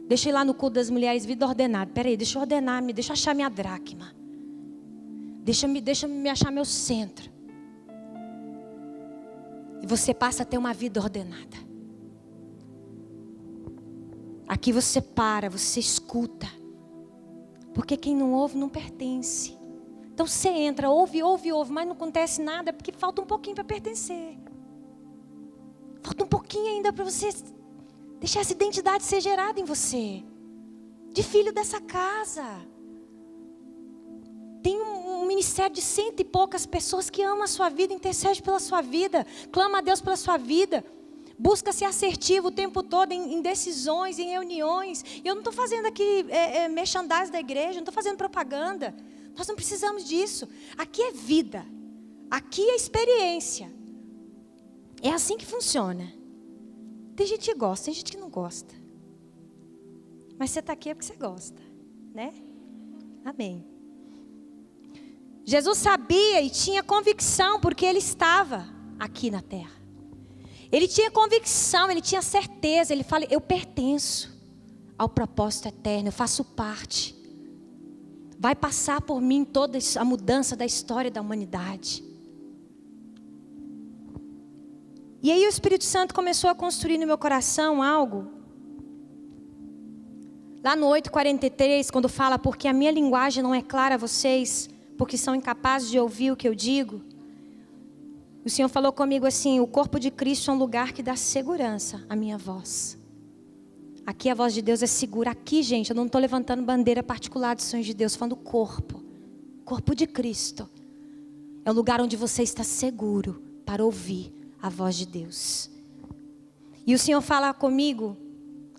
Deixa eu ir lá no culto das mulheres, vida ordenada. Peraí, deixa eu ordenar, deixa eu achar minha dracma. Deixa eu me achar meu centro. E você passa a ter uma vida ordenada. Aqui você para, você escuta. Porque quem não ouve não pertence. Então você entra, ouve, mas não acontece nada porque falta um pouquinho para pertencer. Falta um pouquinho ainda para você deixar essa identidade ser gerada em você. De filho dessa casa. Tem um ministério de 100 e poucas pessoas que amam a sua vida, intercede pela sua vida, clama a Deus pela sua vida. Busca ser assertivo o tempo todo em decisões, em reuniões. E eu não estou fazendo aqui merchandising da igreja, não estou fazendo propaganda. Nós não precisamos disso. Aqui é vida. Aqui é experiência. É assim que funciona. Tem gente que gosta, tem gente que não gosta. Mas você está aqui é porque você gosta, né? Amém. Jesus sabia e tinha convicção porque ele estava aqui na terra. Ele tinha convicção, ele tinha certeza. Ele fala, eu pertenço ao propósito eterno, eu faço parte. Vai passar por mim toda a mudança da história da humanidade. E aí o Espírito Santo começou a construir no meu coração algo. Lá no 8:43, quando fala, porque a minha linguagem não é clara a vocês, porque são incapazes de ouvir o que eu digo. O Senhor falou comigo assim, o corpo de Cristo é um lugar que dá segurança à minha voz. Aqui a voz de Deus é segura. Aqui, gente, eu não estou levantando bandeira particular dos sonhos de Deus, falando corpo. Corpo de Cristo. É um lugar onde você está seguro para ouvir a voz de Deus. E o Senhor fala comigo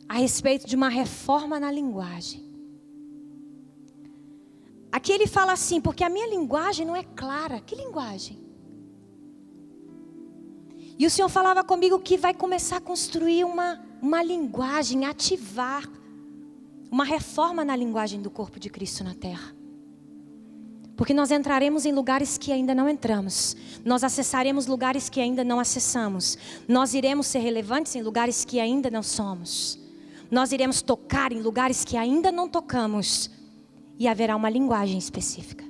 a respeito de uma reforma na linguagem. Aqui ele fala assim, porque a minha linguagem não é clara. Que linguagem? E o Senhor falava comigo que vai começar a construir uma linguagem, ativar uma reforma na linguagem do corpo de Cristo na terra. Porque nós entraremos em lugares que ainda não entramos. Nós acessaremos lugares que ainda não acessamos. Nós iremos ser relevantes em lugares que ainda não somos. Nós iremos tocar em lugares que ainda não tocamos. E haverá uma linguagem específica.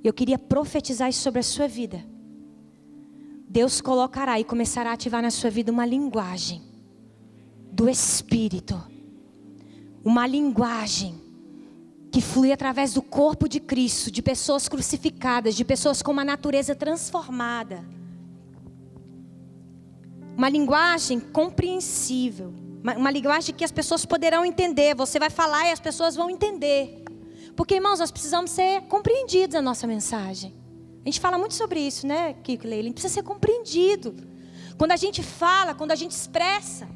Eu queria profetizar isso sobre a sua vida. Deus colocará e começará a ativar na sua vida uma linguagem do Espírito. Uma linguagem que flui através do corpo de Cristo, de pessoas crucificadas, de pessoas com uma natureza transformada. Uma linguagem compreensível. Uma linguagem que as pessoas poderão entender. Você vai falar e as pessoas vão entender. Porque, irmãos, nós precisamos ser compreendidos a nossa mensagem. A gente fala muito sobre isso, né, Kiko e Leila? Precisa ser compreendido. Quando a gente fala, quando a gente expressa.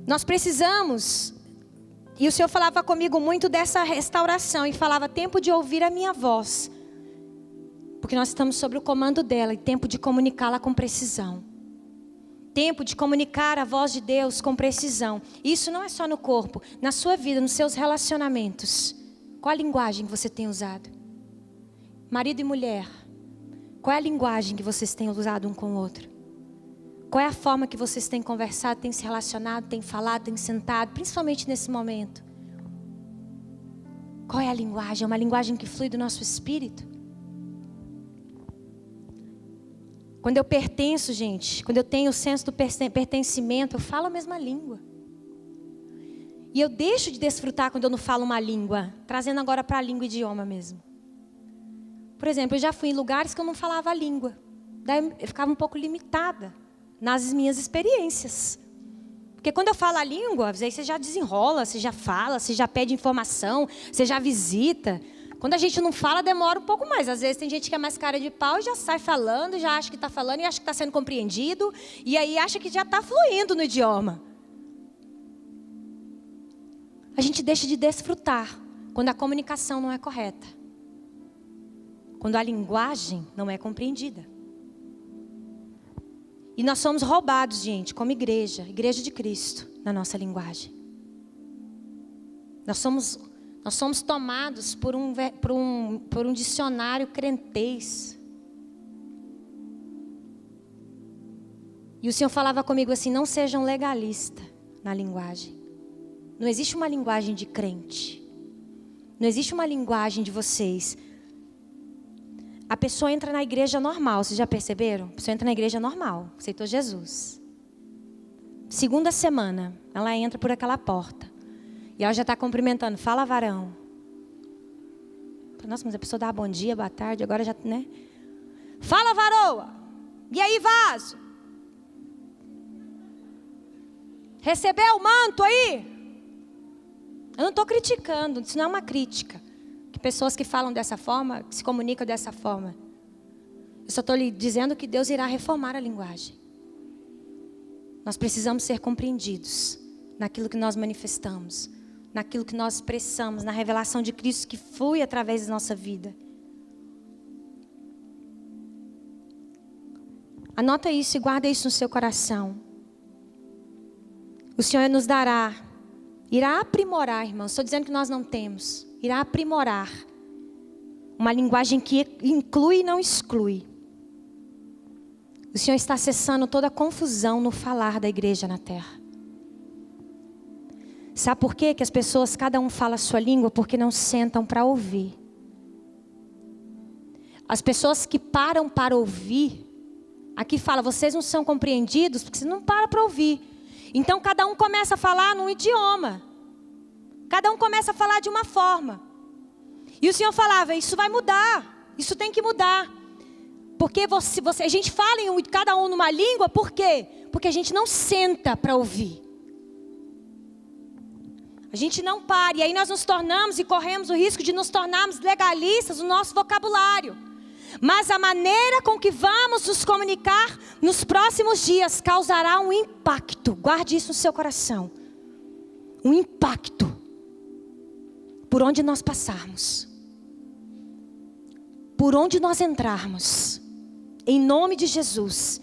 Nós precisamos, e o Senhor falava comigo muito dessa restauração, e falava, tempo de ouvir a minha voz. Porque nós estamos sob o comando dela, e tempo de comunicá-la com precisão. Tempo de comunicar a voz de Deus com precisão. Isso não é só no corpo, na sua vida, nos seus relacionamentos. Qual a linguagem que você tem usado? Marido e mulher, qual é a linguagem que vocês têm usado um com o outro? Qual é a forma que vocês têm conversado, têm se relacionado, têm falado, têm sentado, principalmente nesse momento? Qual é a linguagem? É uma linguagem que flui do nosso espírito? Quando eu pertenço, gente, quando eu tenho o senso do pertencimento, eu falo a mesma língua. E eu deixo de desfrutar quando eu não falo uma língua, trazendo agora para a língua idioma mesmo. Por exemplo, eu já fui em lugares que eu não falava a língua. Daí eu ficava um pouco limitada nas minhas experiências. Porque quando eu falo a língua, às vezes você já desenrola, você já fala, você já pede informação, você já visita. Quando a gente não fala, demora um pouco mais. Às vezes tem gente que é mais cara de pau e já sai falando, já acha que está falando e acha que está sendo compreendido. E aí acha que já está fluindo no idioma. A gente deixa de desfrutar quando a comunicação não é correta. Quando a linguagem não é compreendida. E nós somos roubados, gente, como igreja de Cristo, na nossa linguagem. Nós somos tomados por um dicionário crentez. E o Senhor falava comigo assim, não sejam legalistas na linguagem. Não existe uma linguagem de crente. Não existe uma linguagem de vocês. A pessoa entra na igreja normal, vocês já perceberam? A pessoa entra na igreja normal, aceitou Jesus. Segunda semana, ela entra por aquela porta. E ela já está cumprimentando, fala varão. Nossa, mas a pessoa dá bom dia, boa tarde, agora já, né? Fala varoa, e aí vaso? Recebeu o manto aí? Eu não estou criticando, isso não é uma crítica. Que pessoas que falam dessa forma, que se comunicam dessa forma. Eu só estou lhe dizendo que Deus irá reformar a linguagem. Nós precisamos ser compreendidos naquilo que nós manifestamos, naquilo que nós expressamos, na revelação de Cristo que flui através da nossa vida. Anota isso e guarda isso no seu coração. O Senhor nos dará, irá aprimorar, irmãos. Estou dizendo que nós não temos. Irá aprimorar uma linguagem que inclui e não exclui. O Senhor está cessando toda a confusão no falar da igreja na terra. Sabe por quê? Que as pessoas, cada um fala a sua língua porque não sentam para ouvir. As pessoas que param para ouvir, aqui fala, vocês não são compreendidos porque vocês não param para ouvir. Então cada um começa a falar num idioma. Cada um começa a falar de uma forma. E o Senhor falava, isso vai mudar. Isso tem que mudar. Porque a gente fala em cada um numa língua, por quê? Porque a gente não senta para ouvir. A gente não para. E aí nós nos tornamos e corremos o risco de nos tornarmos legalistas no nosso vocabulário. Mas a maneira com que vamos nos comunicar nos próximos dias causará um impacto. Guarde isso no seu coração. Um impacto. Por onde nós passarmos. Por onde nós entrarmos. Em nome de Jesus.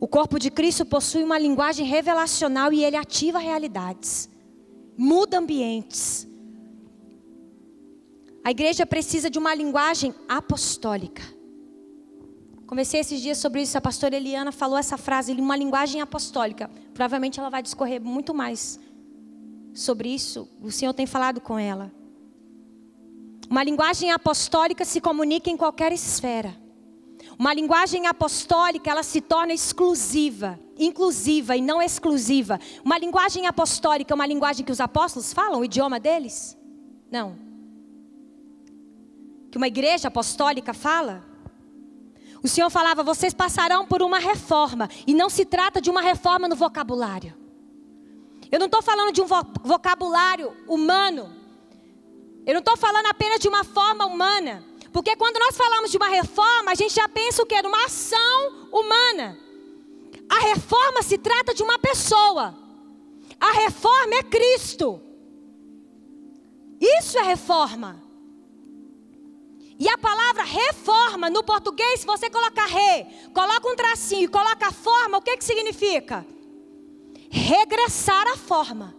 O corpo de Cristo possui uma linguagem revelacional e ele ativa realidades. Muda ambientes. A igreja precisa de uma linguagem apostólica. Conversei esses dias sobre isso. A pastora Eliana falou essa frase, uma linguagem apostólica. Provavelmente ela vai discorrer muito mais sobre isso. O Senhor tem falado com ela. Uma linguagem apostólica se comunica em qualquer esfera. Uma linguagem apostólica, ela se torna exclusiva, inclusiva e não exclusiva. Uma linguagem apostólica é uma linguagem que os apóstolos falam, o idioma deles? Não. Que uma igreja apostólica fala? O Senhor falava, vocês passarão por uma reforma. E não se trata de uma reforma no vocabulário. Eu não estou falando de um vocabulário humano. Eu não estou falando apenas de uma forma humana. Porque quando nós falamos de uma reforma, a gente já pensa o quê? Numa ação humana. A reforma se trata de uma pessoa. A reforma é Cristo. Isso é reforma. E a palavra reforma, no português, se você colocar coloca um tracinho e coloca forma, o que significa? Regressar à forma.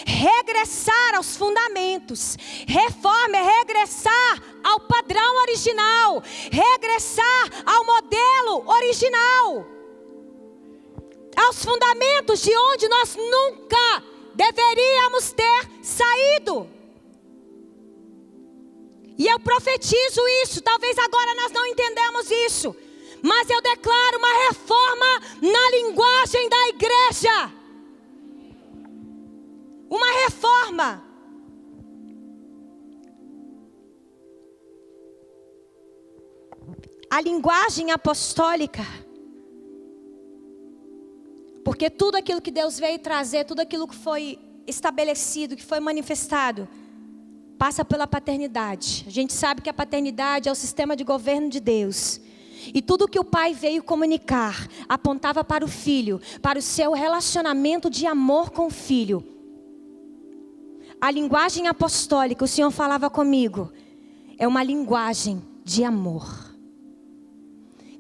Regressar aos fundamentos. Reforma é regressar ao padrão original. Regressar ao modelo original. Aos fundamentos de onde nós nunca deveríamos ter saído. E eu profetizo isso. Talvez agora nós não entendamos isso. Mas eu declaro uma reforma na linguagem da igreja. Uma reforma. A linguagem apostólica. Porque tudo aquilo que Deus veio trazer, tudo aquilo que foi estabelecido, que foi manifestado, passa pela paternidade. A gente sabe que a paternidade é o sistema de governo de Deus. E tudo que o pai veio comunicar apontava para o filho, para o seu relacionamento de amor com o filho. A linguagem apostólica, o Senhor falava comigo, é uma linguagem de amor,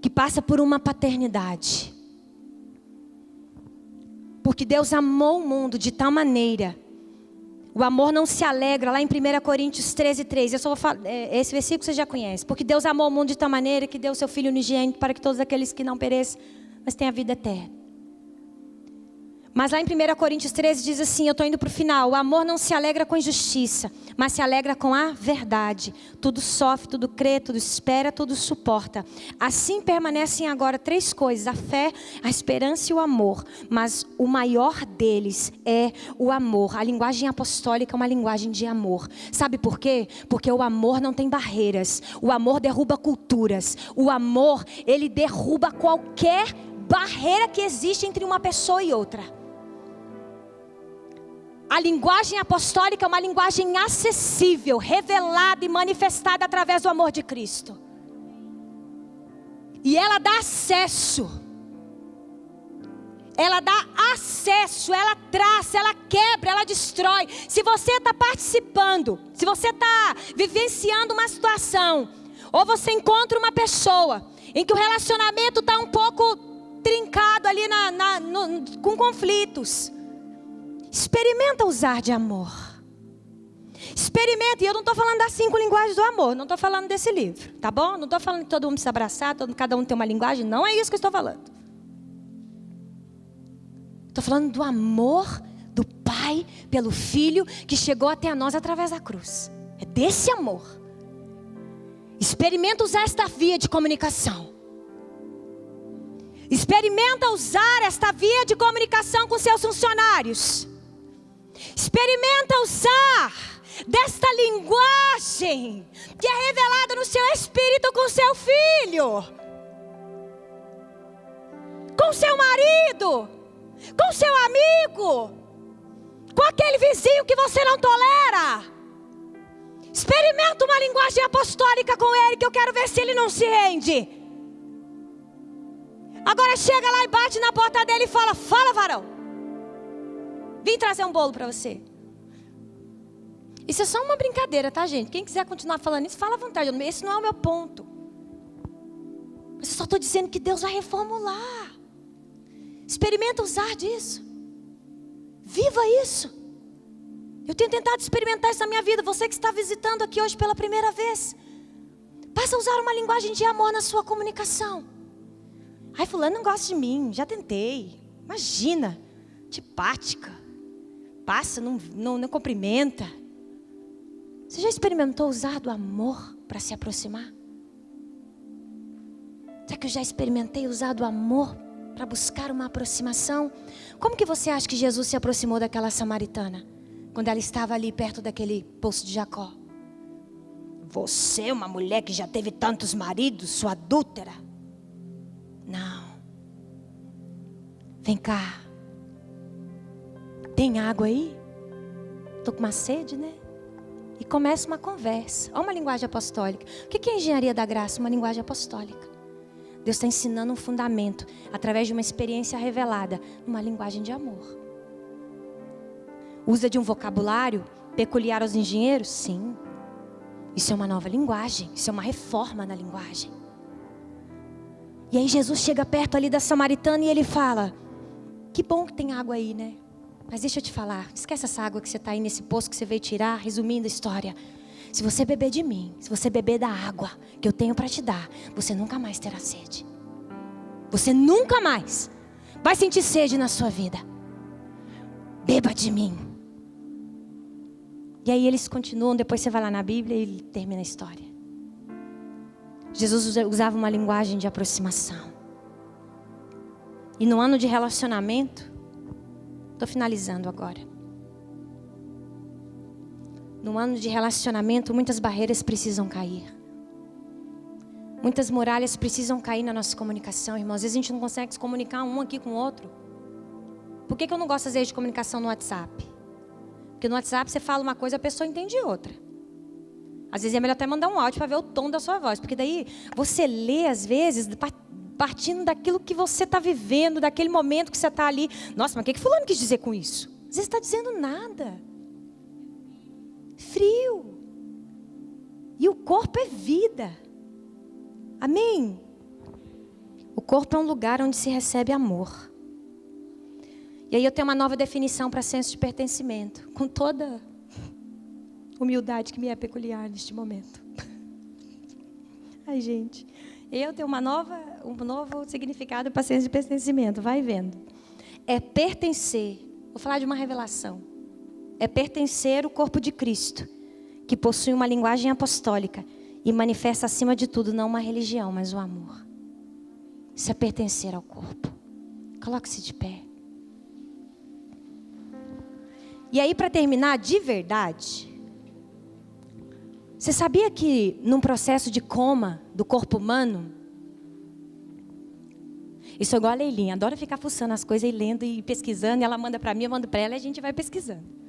que passa por uma paternidade. Porque Deus amou o mundo de tal maneira. O amor não se alegra, lá em 1 Coríntios 13:3. Eu só vou falar, esse versículo você já conhece. Porque Deus amou o mundo de tal maneira que deu o seu Filho unigênito para que todos aqueles que não pereçam, mas tenham a vida eterna. Mas lá em 1 Coríntios 13 diz assim, eu estou indo para o final. O amor não se alegra com injustiça, mas se alegra com a verdade. Tudo sofre, tudo crê, tudo espera, tudo suporta. Assim permanecem agora 3 coisas: a fé, a esperança e o amor. Mas o maior deles é o amor. A linguagem apostólica é uma linguagem de amor. Sabe por quê? Porque o amor não tem barreiras. O amor derruba culturas. O amor, ele derruba qualquer barreira que existe entre uma pessoa e outra. A linguagem apostólica é uma linguagem acessível, revelada e manifestada através do amor de Cristo. E ela dá acesso. Ela dá acesso, ela traça, ela quebra, ela destrói. Se você está participando, se você está vivenciando uma situação, ou você encontra uma pessoa em que o relacionamento está um pouco trincado ali com conflitos, experimenta usar de amor. Experimenta, e eu não estou falando das 5 linguagens do amor, não estou falando desse livro, tá bom? Não estou falando que todo mundo se abraçar, cada um tem uma linguagem, não é isso que eu estou falando. Estou falando do amor do Pai pelo Filho que chegou até nós através da cruz. É desse amor. Experimenta usar esta via de comunicação. Experimenta usar esta via de comunicação com seus funcionários. Experimenta usar desta linguagem que é revelada no seu espírito com seu filho, com seu marido, com seu amigo, com aquele vizinho que você não tolera. Experimenta uma linguagem apostólica com ele, que eu quero ver se ele não se rende. Agora chega lá e bate na porta dele e fala: fala, varão, vim trazer um bolo para você. Isso é só uma brincadeira, tá, gente? Quem quiser continuar falando isso, fala à vontade. Esse não é o meu ponto. Mas eu só estou dizendo que Deus vai reformular. Experimenta usar disso. Viva isso. Eu tenho tentado experimentar isso na minha vida. Você que está visitando aqui hoje pela primeira vez, passa a usar uma linguagem de amor na sua comunicação. Ai, fulano não gosta de mim, já tentei. Imagina, antipática. Passa, não cumprimenta. Você já experimentou usar do amor para se aproximar? Será que eu já experimentei usar do amor para buscar uma aproximação? Como que você acha que Jesus se aproximou daquela samaritana, quando ela estava ali perto daquele poço de Jacó? Você, uma mulher que já teve tantos maridos, sua adúltera. Não. Vem cá. Tem água aí? Estou com uma sede, né? E começa uma conversa. Olha uma linguagem apostólica. O que é engenharia da graça? Uma linguagem apostólica. Deus está ensinando um fundamento através de uma experiência revelada, numa linguagem de amor. Usa de um vocabulário peculiar aos engenheiros? Sim. Isso é uma nova linguagem. Isso é uma reforma na linguagem. E aí Jesus chega perto ali da samaritana e ele fala: que bom que tem água aí, né? Mas deixa eu te falar, esquece essa água que você está aí nesse poço que você veio tirar. Resumindo a história, se você beber de mim, se você beber da água que eu tenho para te dar, você nunca mais terá sede. Você nunca mais vai sentir sede na sua vida. Beba de mim. E aí eles continuam, depois você vai lá na Bíblia e ele termina a história. Jesus usava uma linguagem de aproximação. E no ano de relacionamento, estou finalizando agora. No ano de relacionamento, muitas barreiras precisam cair. Muitas muralhas precisam cair na nossa comunicação, irmãos. Às vezes a gente não consegue se comunicar um aqui com o outro. Por que eu não gosto às vezes de comunicação no WhatsApp? Porque no WhatsApp você fala uma coisa, a pessoa entende outra. Às vezes é melhor até mandar um áudio para ver o tom da sua voz. Porque daí você lê, às vezes, partindo daquilo que você está vivendo, daquele momento que você está ali. Nossa, mas o que fulano quis dizer com isso? Às vezes está dizendo nada. Frio. E o corpo é vida. Amém? O corpo é um lugar onde se recebe amor. E aí eu tenho uma nova definição para senso de pertencimento. Com toda humildade que me é peculiar neste momento. Ai, gente. Eu tenho um novo significado para senso de pertencimento. Vai vendo. É pertencer. Vou falar de uma revelação. É pertencer ao corpo de Cristo, que possui uma linguagem apostólica e manifesta acima de tudo não uma religião, mas o amor. Isso é pertencer ao corpo. Coloque-se de pé. E aí, para terminar, de verdade, você sabia que num processo de coma do corpo humano, isso é igual a Leilinha, adora ficar fuçando as coisas e lendo e pesquisando, e ela manda para mim, eu mando para ela e a gente vai pesquisando.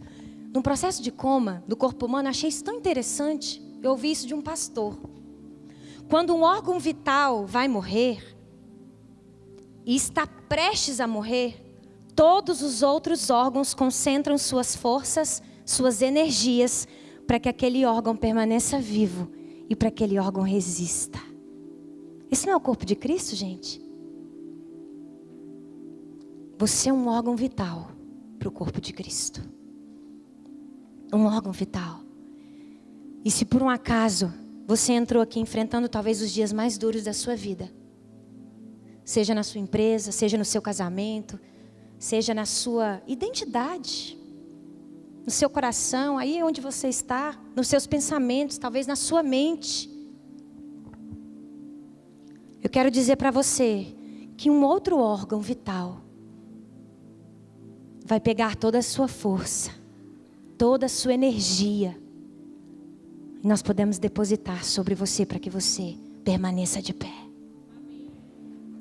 Num processo de coma do corpo humano, achei isso tão interessante, eu ouvi isso de um pastor. Quando um órgão vital vai morrer, e está prestes a morrer, todos os outros órgãos concentram suas forças, suas energias, para que aquele órgão permaneça vivo e para que aquele órgão resista. Isso não é o corpo de Cristo, gente? Você é um órgão vital para o corpo de Cristo. Um órgão vital. E se por um acaso você entrou aqui enfrentando talvez os dias mais duros da sua vida, seja na sua empresa, seja no seu casamento, seja na sua identidade, no seu coração, aí onde você está, nos seus pensamentos, talvez na sua mente. Eu quero dizer para você que um outro órgão vital vai pegar toda a sua força, toda a sua energia, e nós podemos depositar sobre você para que você permaneça de pé.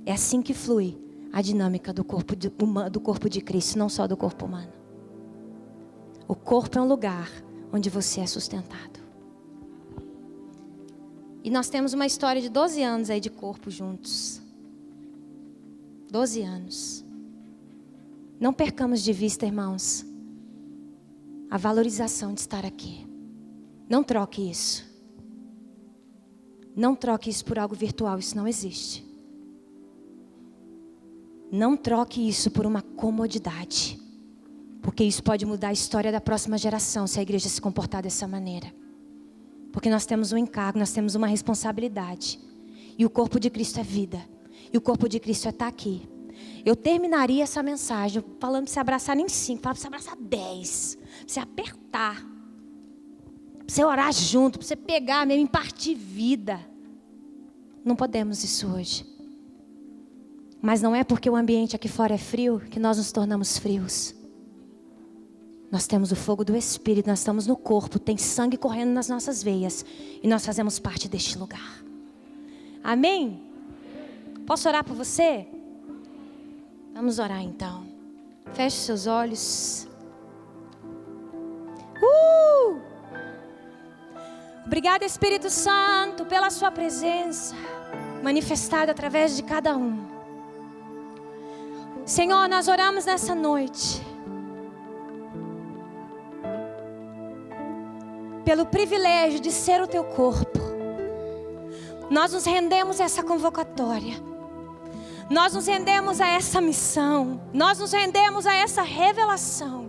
É assim que flui a dinâmica do corpo de Cristo, não só do corpo humano. O corpo é um lugar onde você é sustentado. E nós temos uma história de 12 anos aí de corpo juntos. 12 anos. Não percamos de vista, irmãos, a valorização de estar aqui. Não troque isso. Não troque isso por algo virtual, isso não existe. Não troque isso por uma comodidade, porque isso pode mudar a história da próxima geração se a igreja se comportar dessa maneira. Porque nós temos um encargo, nós temos uma responsabilidade. E o corpo de Cristo é vida. E o corpo de Cristo é estar aqui. Eu terminaria essa mensagem falando para você abraçar nem 5, falando para você abraçar 10. Para você apertar. Para você orar junto, para você pegar mesmo, impartir vida. Não podemos isso hoje. Mas não é porque o ambiente aqui fora é frio que nós nos tornamos frios. Nós temos o fogo do Espírito, nós estamos no corpo, tem sangue correndo nas nossas veias. E nós fazemos parte deste lugar. Amém? Posso orar por você? Vamos orar então. Feche seus olhos. Obrigada, Espírito Santo, pela sua presença manifestada através de cada um. Senhor, nós oramos nessa noite pelo privilégio de ser o teu corpo. Nós nos rendemos a essa convocatória. Nós nos rendemos a essa missão. Nós nos rendemos a essa revelação.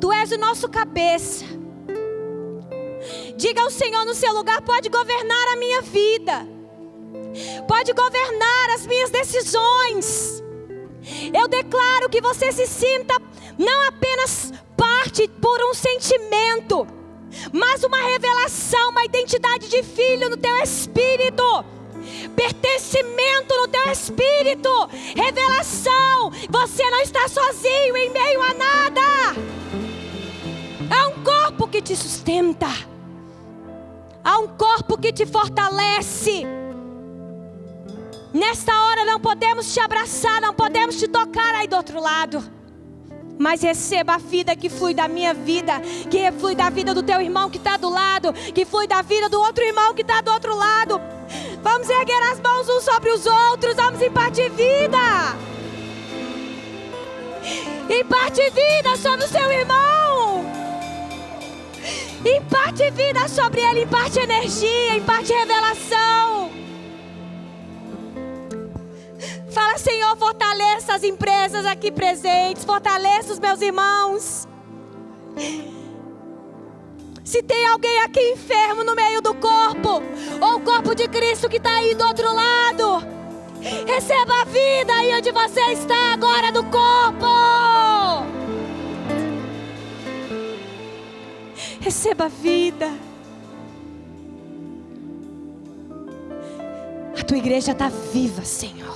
Tu és o nosso cabeça. Diga ao Senhor no seu lugar: pode governar a minha vida. Pode governar as minhas decisões. Eu declaro que você se sinta não apenas parte por um sentimento, mas uma revelação, uma identidade de filho no teu espírito, pertencimento no teu espírito, revelação. Você não está sozinho em meio a nada. Há um corpo que te sustenta, há um corpo que te fortalece. Nesta hora não podemos te abraçar, não podemos te tocar aí do outro lado. Mas receba a vida que flui da minha vida, que flui da vida do teu irmão que está do lado, que flui da vida do outro irmão que está do outro lado. Vamos erguer as mãos uns sobre os outros, vamos impartir vida. Imparte vida sobre o seu irmão. Imparte vida sobre ele, imparte energia, imparte revelação. Fala, Senhor, fortaleça as empresas aqui presentes, fortaleça os meus irmãos. Se tem alguém aqui enfermo no meio do corpo, ou o corpo de Cristo que está aí do outro lado, receba a vida aí onde você está agora do corpo. Receba a vida. A tua igreja está viva, Senhor.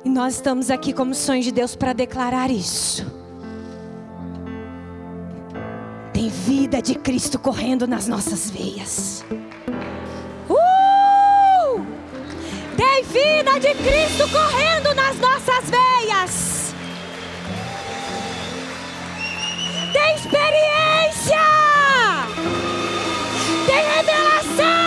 E nós estamos aqui como sonhos de Deus para declarar isso. Tem vida de Cristo correndo nas nossas veias. Tem vida de Cristo correndo nas nossas veias. Tem experiência. Tem revelação.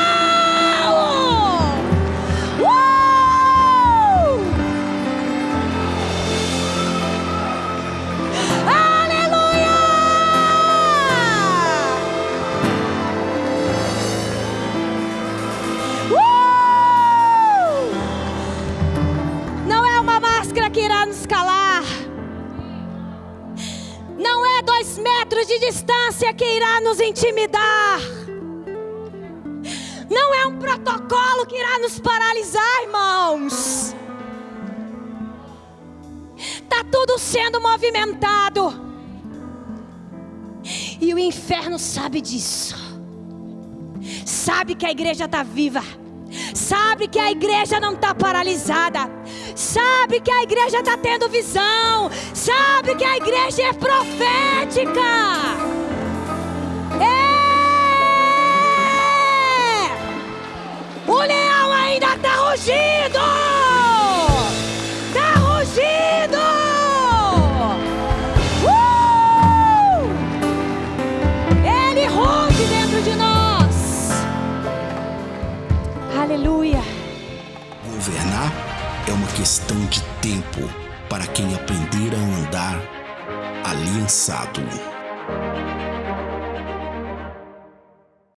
Que irá nos calar. Não é 2 metros de distância que irá nos intimidar. Não é um protocolo que irá nos paralisar, irmãos. Está tudo sendo movimentado. E o inferno sabe disso. Sabe que a igreja está viva. Sabe que a igreja não está paralisada. Sabe que a igreja está tendo visão. Sabe que a igreja é profética. O leão ainda está rugindo. Está rugindo. Ele ruge dentro de nós. Aleluia. Governar é uma questão de tempo para quem aprender a andar aliançado.